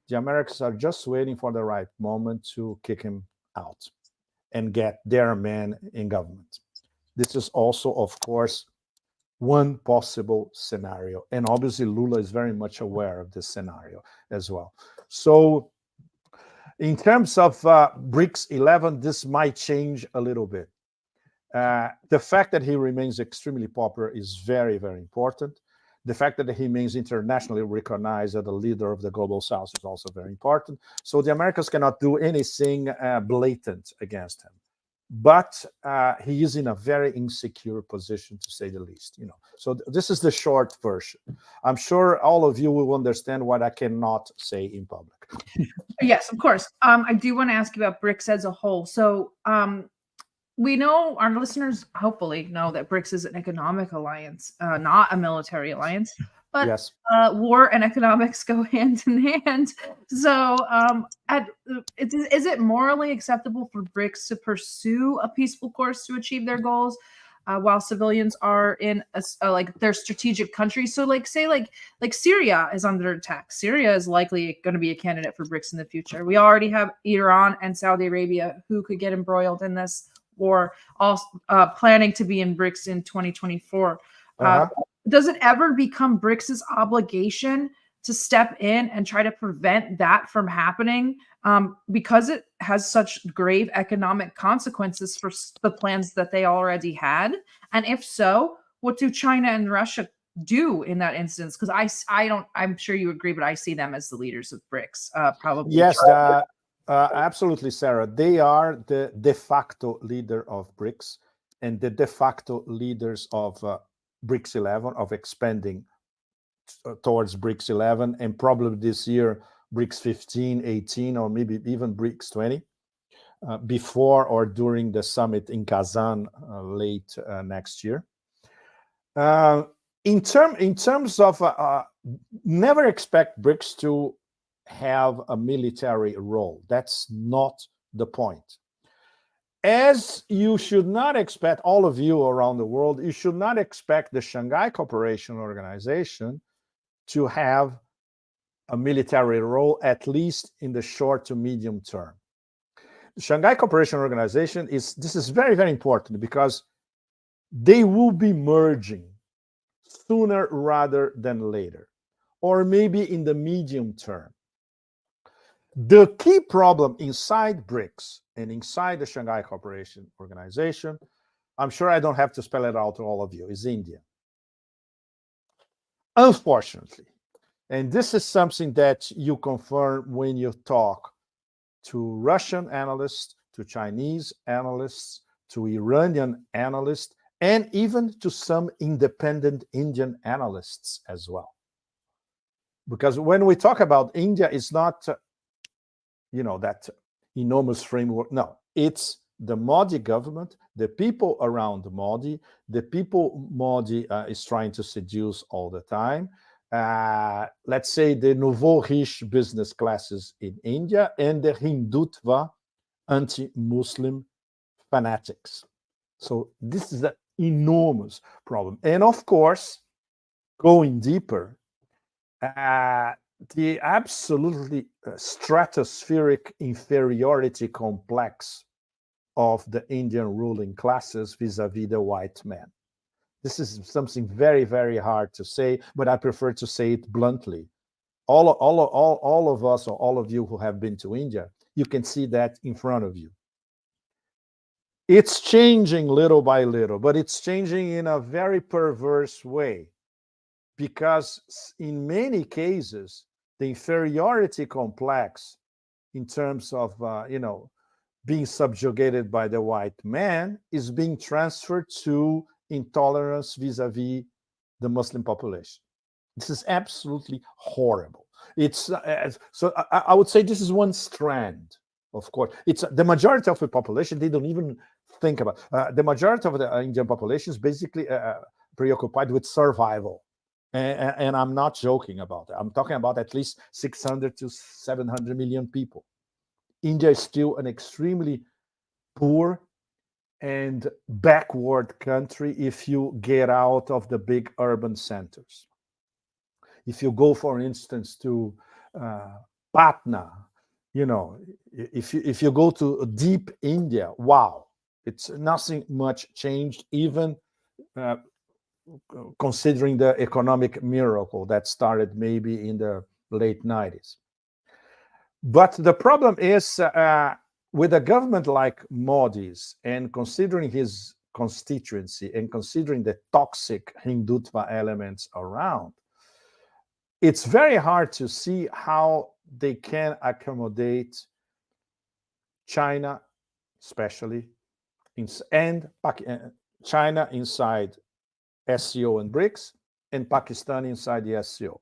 the Americans are just waiting for the right moment to kick him out and get their man in government. This is also, of course, one possible scenario. And obviously, Lula is very much aware of this scenario as well. So in terms of BRICS 11, this might change a little bit. The fact that he remains extremely popular is very, very important. The fact that he remains internationally recognized as the leader of the global south is also very important. So the Americans cannot do anything blatant against him. But he is in a very insecure position, to say the least. So this is the short version. I'm sure all of you will understand what I cannot say in public. Yes, of course. I do want to ask you about BRICS as a whole. So we know, our listeners hopefully know, that BRICS is an economic alliance, not a military alliance. But yes. War and economics go hand in hand. So is it morally acceptable for BRICS to pursue a peaceful course to achieve their goals while civilians are in their strategic countries? So say Syria is under attack. Syria is likely going to be a candidate for BRICS in the future. We already have Iran and Saudi Arabia who could get embroiled in this war, also planning to be in BRICS in 2024. Does it ever become BRICS's obligation to step in and try to prevent that from happening because it has such grave economic consequences for the plans that they already had? And if so, what do China and Russia do in that instance? Because I'm sure you agree, but I see them as the leaders of BRICS, probably. Yes, absolutely, Sarah. They are the de facto leader of BRICS and the de facto leaders of BRICS 11, of expanding towards BRICS 11, and probably this year BRICS 15, 18, or maybe even BRICS 20, before or during the summit in Kazan late next year. In terms of never expect BRICS to have a military role. That's not the point. As you should not expect, all of you around the world, you should not expect the Shanghai Cooperation Organization to have a military role, at least in the short to medium term. The Shanghai Cooperation Organization this is very, very important because they will be merging sooner rather than later, or maybe in the medium term. The key problem inside BRICS and inside the Shanghai Cooperation Organization, I'm sure I don't have to spell it out to all of you, is India. Unfortunately, and this is something that you confirm when you talk to Russian analysts, to Chinese analysts, to Iranian analysts, and even to some independent Indian analysts as well. Because when we talk about India, it's not that enormous framework. No, it's the Modi government, the people around Modi, the people Modi is trying to seduce all the time. Let's say the nouveau riche business classes in India and the Hindutva anti-Muslim fanatics. So this is an enormous problem. And of course, going deeper, the absolutely stratospheric inferiority complex of the Indian ruling classes vis-a-vis the white man. This is something very, very hard to say, but I prefer to say it bluntly. All of us, or all of you who have been to India, you can see that in front of you. It's changing little by little, but it's changing in a very perverse way, because in many cases, the inferiority complex in terms of, being subjugated by the white man is being transferred to intolerance vis-a-vis the Muslim population. This is absolutely horrible. It's so I would say this is one strand. Of course, it's the majority of the population. They don't even think about the majority of the Indian population is basically preoccupied with survival, and I'm not joking about it. I'm talking about at least 600 to 700 million people. India is still an extremely poor and backward country if you get out of the big urban centers. If you go, for instance, to Patna, if you go to deep India, wow, it's nothing much changed, even considering the economic miracle that started maybe in the late 90s. But the problem is with a government like Modi's, and considering his constituency and considering the toxic Hindutva elements around, it's very hard to see how they can accommodate China, especially, and China inside SCO and BRICS, and Pakistan inside the SCO,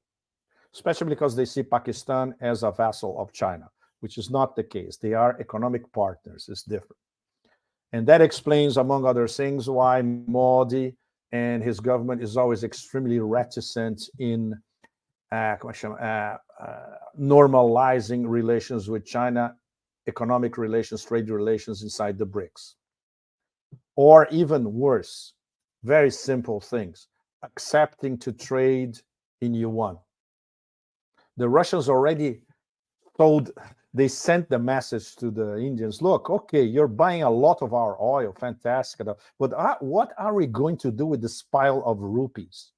especially because they see Pakistan as a vassal of China, which is not the case. They are economic partners. It's different. And that explains, among other things, why Modi and his government is always extremely reticent in normalizing relations with China, economic relations, trade relations inside the BRICS. Or even worse, very simple things, accepting to trade in yuan. The Russians already they sent the message to the Indians, look, okay, you're buying a lot of our oil, fantastic, but what are we going to do with this pile of rupees?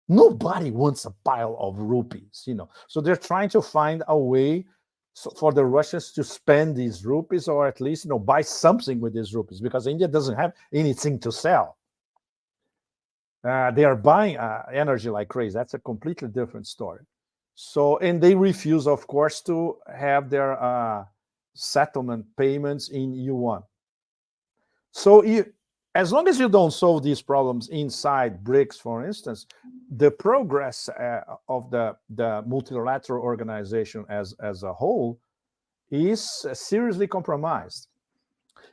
Nobody wants a pile of rupees, So they're trying to find a way for the Russians to spend these rupees, or at least, buy something with these rupees, because India doesn't have anything to sell. They are buying energy like crazy. That's a completely different story. So, and they refuse, of course, to have their settlement payments in yuan. So as long as you don't solve these problems inside BRICS, for instance, the progress of the multilateral organization as a whole is seriously compromised.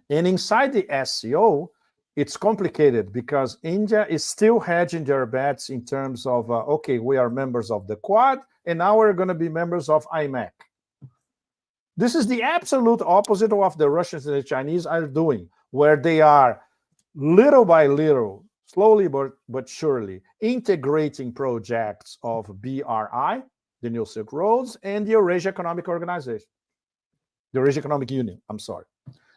And inside the SCO, it's complicated because India is still hedging their bets in terms of, okay, we are members of the Quad, and now we're going to be members of IMEC. This is the absolute opposite of what the Russians and the Chinese are doing, where they are little by little, slowly but surely, integrating projects of BRI, the New Silk Roads, and the Eurasia Economic Organization, the Eurasia Economic Union, I'm sorry.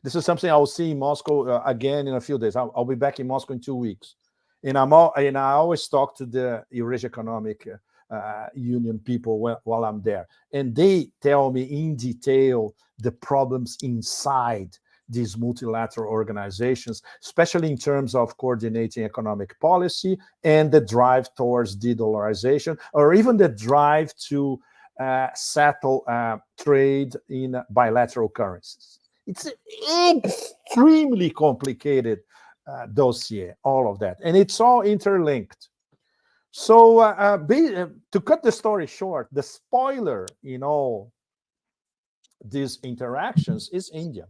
This is something I will see in Moscow again in a few days. I'll be back in Moscow in 2 weeks. And I always talk to the Eurasia Economic Union people while I'm there. And they tell me in detail the problems inside these multilateral organizations, especially in terms of coordinating economic policy and the drive towards de-dollarization, or even the drive to settle trade in bilateral currencies. It's an extremely complicated dossier, all of that. And it's all interlinked. So to cut the story short, the spoiler in all these interactions is India.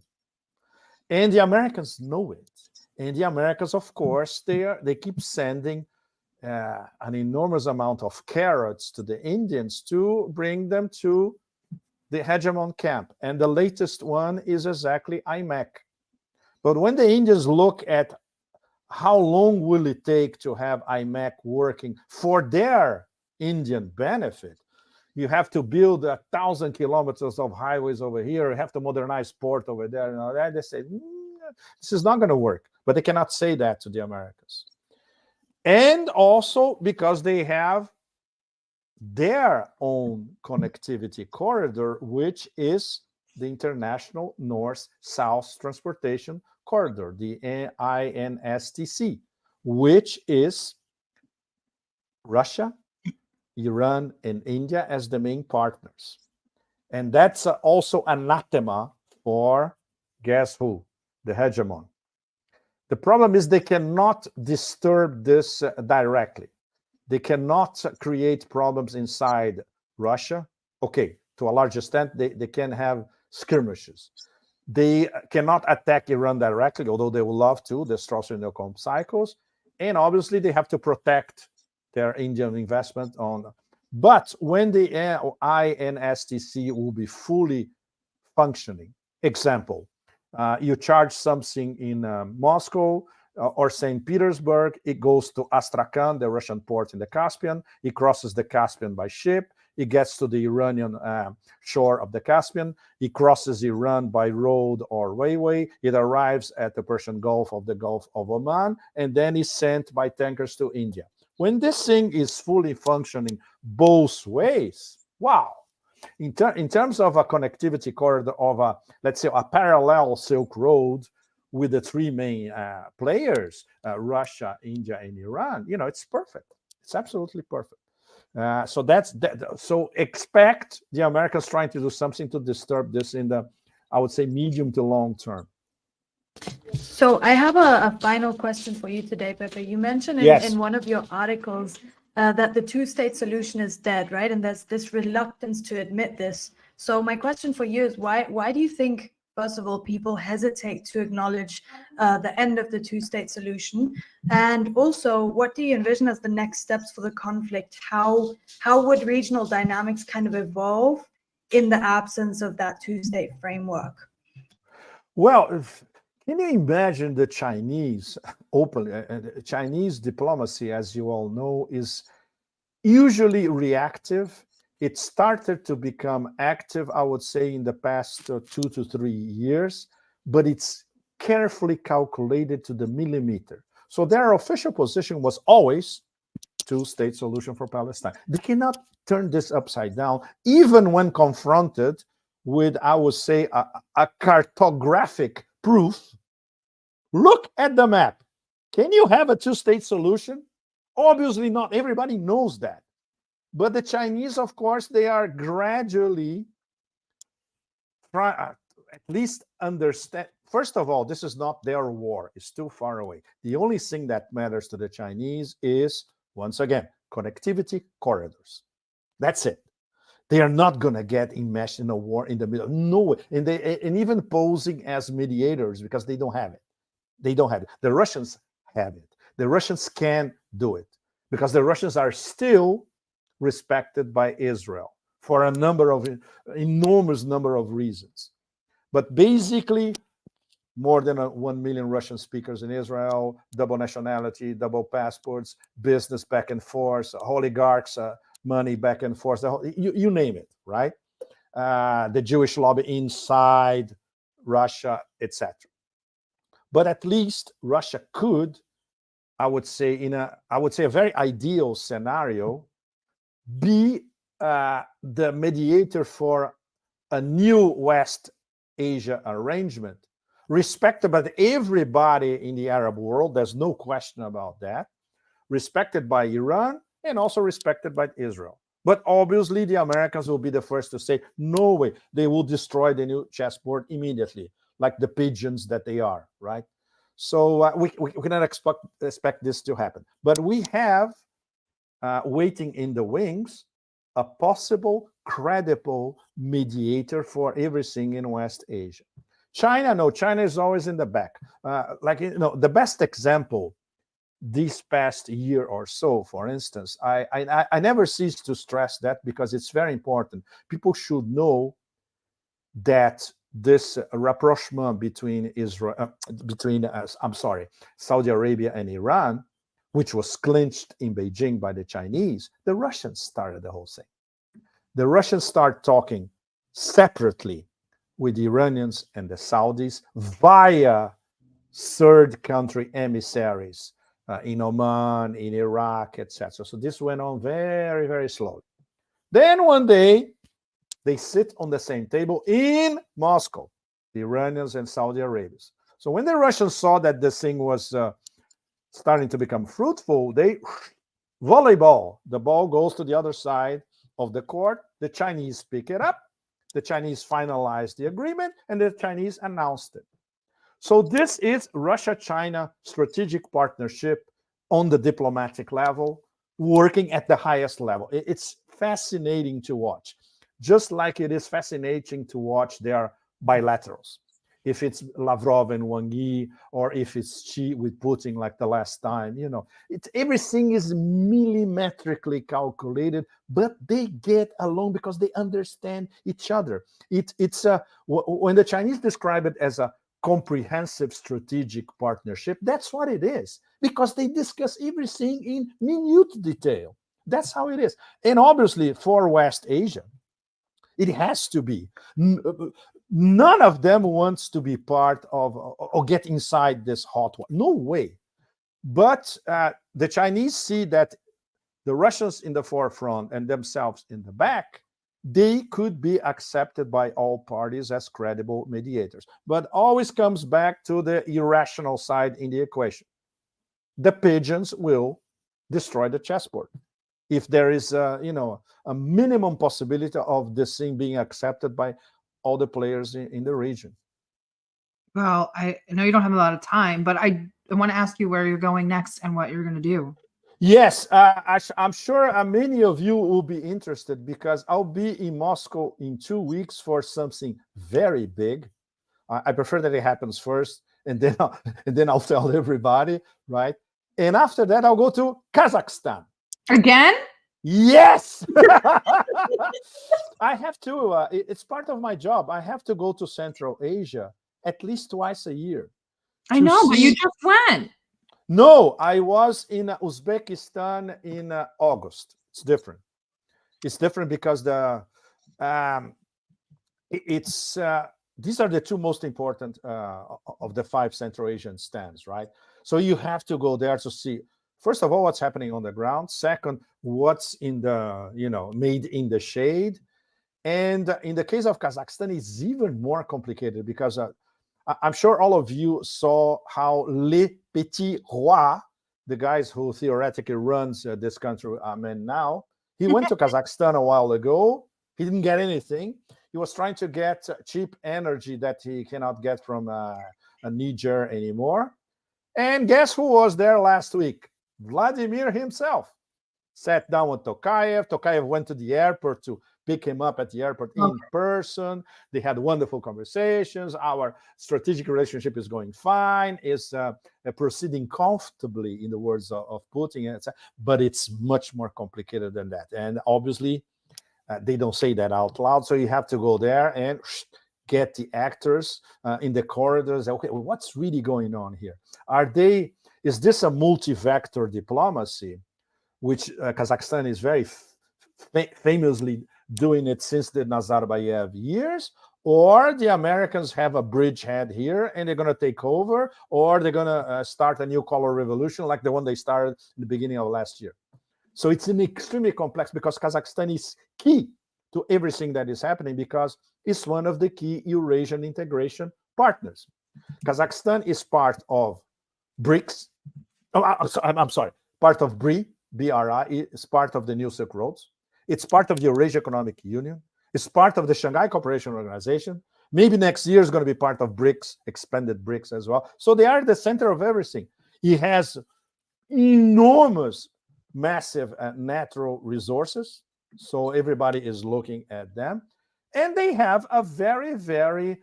And the Americans know it. And the Americans, of course, they keep sending an enormous amount of carrots to the Indians to bring them to the hegemon camp. And the latest one is exactly IMEC. But when the Indians look at how long will it take to have IMEC working for their Indian benefit, you have to build 1,000 kilometers of highways over here, you have to modernize port over there, and all that. They say, this is not going to work. But they cannot say that to the Americans. And also because they have their own connectivity corridor, which is the International North-South Transportation Corridor, the INSTC, which is Russia, Iran, and India as the main partners. And that's also anathema for, guess who? The hegemon. The problem is they cannot disturb this directly. They cannot create problems inside Russia. Okay, to a large extent, they can have skirmishes. They cannot attack Iran directly, although they would love to, the Strauss-Newcomb cycles. And obviously, they have to protect their Indian investment on. But when the INSTC will be fully functioning, example, you charge something in Moscow or St. Petersburg, it goes to Astrakhan, the Russian port in the Caspian. It crosses the Caspian by ship. It gets to the Iranian shore of the Caspian. It crosses Iran by road or railway. It arrives at the Persian Gulf of the Gulf of Oman, and then is sent by tankers to India. When this thing is fully functioning both ways, wow. In terms of a connectivity corridor of let's say, a parallel Silk Road with the three main players, Russia, India, and Iran, it's perfect. It's absolutely perfect. So that's that. So expect the Americans trying to do something to disturb this in the, I would say, medium to long term. So I have a final question for you today, Pepe. You mentioned in one of your articles that the two-state solution is dead, right? And there's this reluctance to admit this. So my question for you is why do you think, first of all, people hesitate to acknowledge the end of the two-state solution? And also, what do you envision as the next steps for the conflict? How would regional dynamics kind of evolve in the absence of that two-state framework? Well, can you imagine the Chinese Chinese diplomacy, as you all know, is usually reactive. It started to become active, I would say, in the past 2 to 3 years, but it's carefully calculated to the millimeter. So their official position was always two-state solution for Palestine. They cannot turn this upside down, even when confronted with, I would say, a cartographic proof. Look at the map. Can you have a two-state solution? Obviously not. Everybody knows that. But the Chinese, of course, they are gradually at least understand. First of all, this is not their war. It's too far away. The only thing that matters to the Chinese is, once again, connectivity corridors. That's it. They are not going to get enmeshed in a war in the middle. No way. And even posing as mediators, because they don't have it. They don't have it. The Russians have it. The Russians can do it because the Russians are still respected by Israel for a enormous number of reasons. But basically, more than 1 million Russian speakers in Israel, double nationality, double passports, business back and forth, oligarchs, money back and forth, you name it, right? The Jewish lobby inside Russia, etc. But at least Russia could, I would say, a very ideal scenario, be the mediator for a new West Asia arrangement, respected by everybody in the Arab world. There's no question about that. Respected by Iran and also respected by Israel. But obviously, the Americans will be the first to say, no way, they will destroy the new chessboard immediately, like the pigeons that they are, right? So we cannot expect this to happen. But we have, waiting in the wings, a possible credible mediator for everything in West Asia. China, no, China is always in the back. The best example this past year or so, for instance, I never cease to stress that because it's very important. People should know that this rapprochement between Saudi Arabia and Iran, which was clinched in Beijing by the Chinese, the Russians started the whole thing. The Russians start talking separately with the Iranians and the Saudis via third country emissaries in Oman, in Iraq, etc. So this went on very, very slowly. Then one day, they sit on the same table in Moscow, the Iranians and Saudi Arabians. So when the Russians saw that this thing was starting to become fruitful, they volleyball. The ball goes to the other side of the court. The Chinese pick it up. The Chinese finalized the agreement, and the Chinese announced it. So this is Russia-China strategic partnership on the diplomatic level, working at the highest level. It's fascinating to watch, just like it is fascinating to watch their bilaterals. If it's Lavrov and Wang Yi, or if it's Xi with Putin like the last time, everything is millimetrically calculated, but they get along because they understand each other. When the Chinese describe it as a comprehensive strategic partnership, that's what it is, because they discuss everything in minute detail. That's how it is. And obviously for West Asia, it has to be. None of them wants to be part of or get inside this hot one. No way. But the Chinese see that the Russians in the forefront and themselves in the back, they could be accepted by all parties as credible mediators. But always comes back to the irrational side in the equation. The pigeons will destroy the chessboard if there is a minimum possibility of this thing being accepted by all the players in the region. Well, I know you don't have a lot of time, but I want to ask you where you're going next and what you're going to do. Yes, I'm sure many of you will be interested because I'll be in Moscow in 2 weeks for something very big. I prefer that it happens first, and then I'll tell everybody, right? And after that, I'll go to Kazakhstan. Again? Yes. I have to. It's part of my job. I have to go to Central Asia at least twice a year. I know, but you just went. No, I was in Uzbekistan in August. It's different. It's different because these are the two most important of the 5 Central Asian stands, right? So you have to go there to see, first of all, what's happening on the ground. Second, what's in the, made in the shade. And in the case of Kazakhstan, it's even more complicated because I'm sure all of you saw how Les Petits Rois, the guys who theoretically runs this country, now, he went to Kazakhstan a while ago. He didn't get anything. He was trying to get cheap energy that he cannot get from Niger anymore. And guess who was there last week? Vladimir himself. Sat down with Tokayev. Tokayev went to the airport to pick him up at the airport in person. They had wonderful conversations. Our strategic relationship is going fine, is proceeding comfortably, in the words of Putin, but it's much more complicated than that. And obviously, they don't say that out loud. So you have to go there and get the actors in the corridors. Okay, well, what's really going on here? Is this a multi-vector diplomacy, which Kazakhstan is very famously doing it since the Nazarbayev years, or the Americans have a bridgehead here and they're going to take over, or they're going to start a new color revolution like the one they started in the beginning of last year. So it's extremely complex because Kazakhstan is key to everything that is happening because it's one of the key Eurasian integration partners. Kazakhstan is part of BRICS. I'm sorry, part of BRI, BRI is part of the New Silk Roads. It's part of the Eurasia Economic Union. It's part of the Shanghai Cooperation Organization. Maybe next year is going to be part of BRICS, expanded BRICS as well. So they are the center of everything. He has enormous, massive natural resources. So everybody is looking at them. And they have a very, very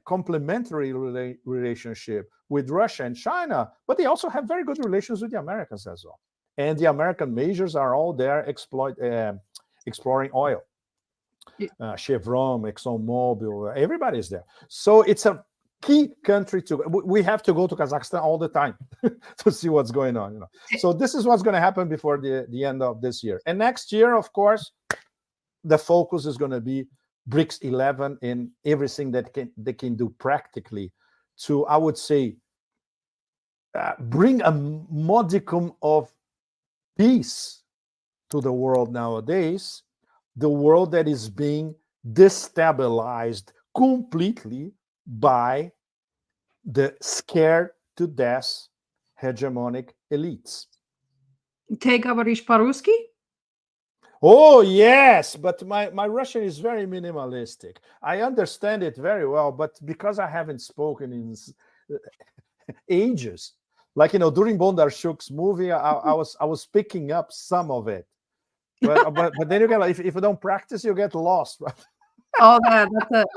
complementary relationship with Russia and China, but they also have very good relations with the Americans as well. And the American majors are all there exploring oil. Chevron, ExxonMobil, everybody's there. So it's a key country to. We have to go to Kazakhstan all the time to see what's going on. So this is what's going to happen before the end of this year. And next year, of course, the focus is going to be BRICS 11 in everything that they can do practically to, I would say, bring a modicum of peace to the world nowadays, the world that is being destabilized completely by the scared to death hegemonic elites. Ты говоришь по-русски? Oh, yes, but my Russian is very minimalistic. I understand it very well, but because I haven't spoken in ages, like, during Bondarchuk's movie, I was picking up some of it. But then you get, if you don't practice, you get lost, right? Oh,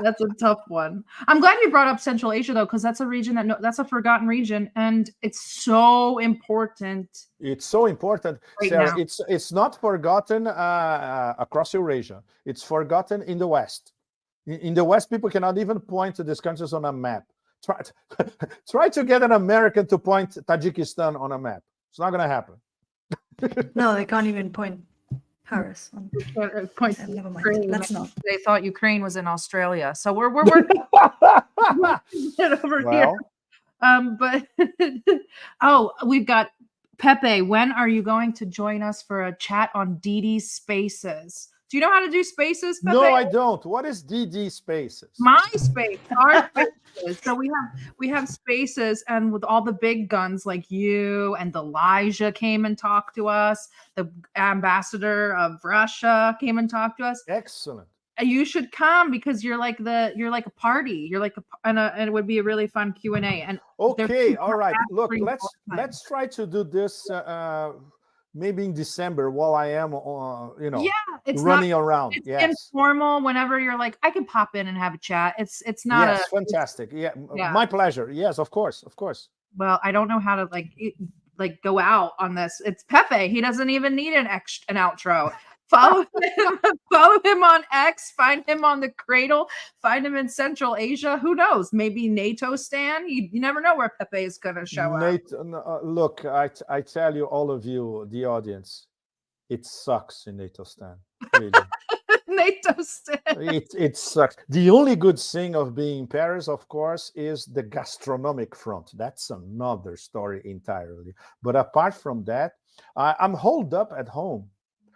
that's a tough one. I'm glad you brought up Central Asia though, because that's a region that's a forgotten region, and it's so important. It's so important, right Sarah. now. It's not forgotten across Eurasia. It's forgotten in the West. In the West, people cannot even point to these countries on a map. Try to get an American to point Tajikistan on a map. It's not going to happen. No, they can't even point Paris. Point Never mind. Ukraine. Let's not. They thought Ukraine was in Australia, so we're working it over here. But we've got Pepe. When are you going to join us for a chat on DD Spaces? Do you know how to do Spaces, Pepe? No, I don't. What is DD Spaces? My space, our spaces. So we have spaces, and with all the big guns like you and Elijah came and talked to us. The ambassador of Russia came and talked to us. Excellent. You should come because you're like a party. You're like and it would be a really fun Q&A. And okay, all right. Look, let's try to do this maybe in December while I am it's running around. It's informal. Whenever you're like, I can pop in and have a chat. It's not fantastic. My pleasure. Yes, of course. Well, I don't know how to like go out on this. It's Pepe. He doesn't even need an outro. Follow him on X, find him on the Cradle, find him in Central Asia. Who knows? Maybe NATO stan. You never know where Pepe is going to show up. Look, I tell you, all of you, the audience, it sucks in NATO stan. Really. NATO stan. It sucks. The only good thing of being in Paris, of course, is the gastronomic front. That's another story entirely. But apart from that, I'm holed up at home.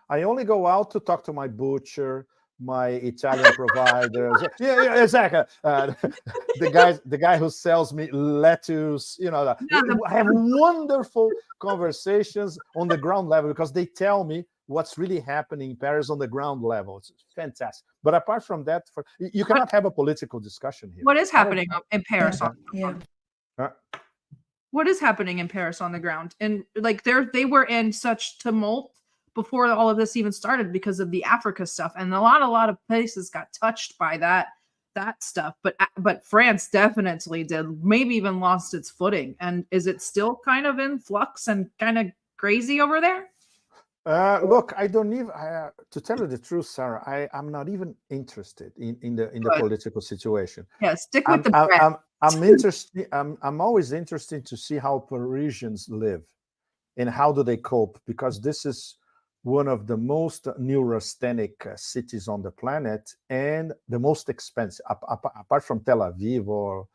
I only go out to talk to my butcher, my Italian providers. Yeah, exactly. The guy who sells me lettuce. I have wonderful conversations on the ground level because they tell me what's really happening in Paris on the ground level. It's fantastic. But apart from that, you cannot have a political discussion here. What is happening in Paris? What is happening in Paris on the ground? And like they were in such tumult before all of this even started because of the Africa stuff, and a lot of places got touched by that stuff. But France definitely did, maybe even lost its footing. And is it still kind of in flux and kind of crazy over there? Look, I don't even to tell you the truth, Sarah. I'm not even interested in the political situation. Yeah, stick with the bread. I'm interested. I'm always interested to see how Parisians live and how do they cope, because this is one of the most neurasthenic cities on the planet and the most expensive, apart from Tel Aviv or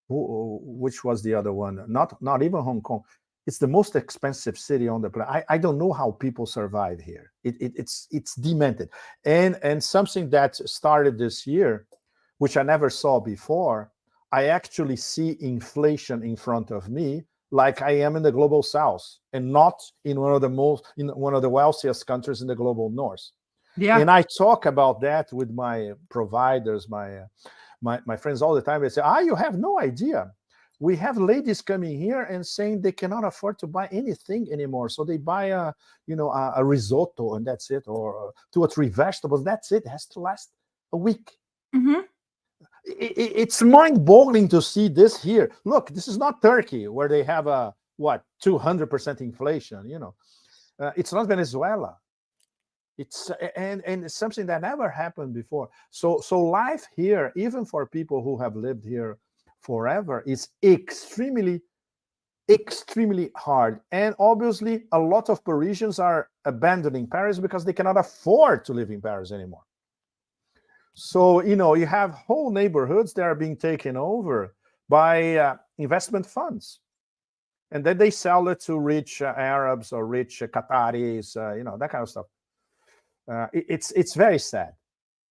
which was the other one? Not even Hong Kong. It's the most expensive city on the planet. I don't know how people survive here. It's demented. And something that started this year, which I never saw before, I actually see inflation in front of me, like I am in the global south and not in one of the wealthiest countries in the global north. Yeah. And I talk about that with my providers, my friends all the time. They say, you have no idea. We have ladies coming here and saying they cannot afford to buy anything anymore. So they buy a risotto and that's it, or 2 or 3 vegetables. That's it. It has to last a week. Mm-hmm. It's mind-boggling to see this here. Look, this is not Turkey where they have a 200% inflation. It's not Venezuela. It's and it's something that never happened before. So life here, even for people who have lived here forever, is extremely hard. And obviously, a lot of Parisians are abandoning Paris because they cannot afford to live in Paris anymore. So, you have whole neighborhoods that are being taken over by investment funds. And then they sell it to rich Arabs or rich Qataris, that kind of stuff. It's very sad.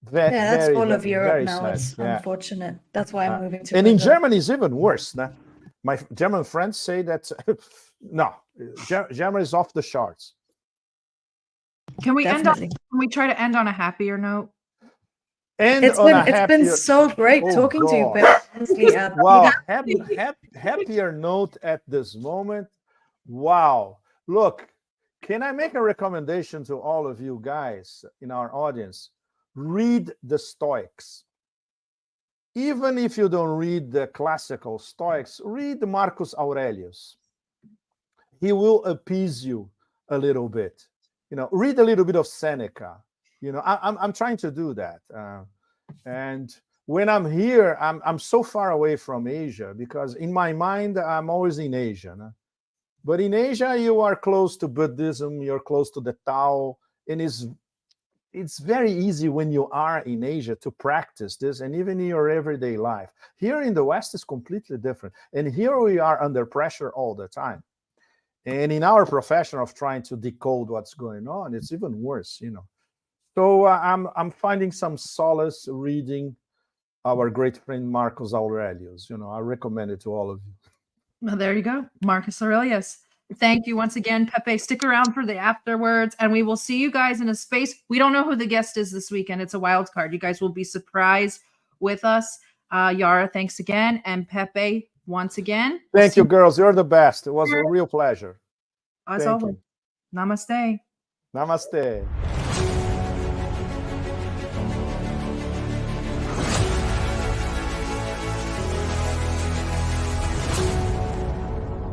That's all of Europe now. Sad. It's unfortunate. That's why I'm moving to And Brazil. in Germany, it's even worse. My German friends say that, no, Germany is off the charts. Can we Definitely. Can we try to end on a happier note? It's been so great talking to you, Pepe. Honestly, wow, happier note at this moment. Wow. Look, can I make a recommendation to all of you guys in our audience? Read the Stoics. Even if you don't read the classical Stoics, read Marcus Aurelius. He will appease you a little bit. Read a little bit of Seneca. I'm trying to do that. And when I'm here, I'm so far away from Asia because in my mind, I'm always in Asia. But in Asia, you are close to Buddhism, you're close to the Tao, and it's very easy when you are in Asia to practice this, and even in your everyday life. Here in the West, it's completely different. And here we are under pressure all the time. And in our profession of trying to decode what's going on, it's even worse, So I'm finding some solace reading our great friend Marcus Aurelius. I recommend it to all of you. Well, there you go, Marcus Aurelius. Thank you once again, Pepe. Stick around for the afterwards, and we will see you guys in a space. We don't know who the guest is this weekend. It's a wild card. You guys will be surprised with us. Yara, thanks again, and Pepe, once again. Thank you, girls. You're the best. It was a real pleasure. As always. Namaste. Namaste.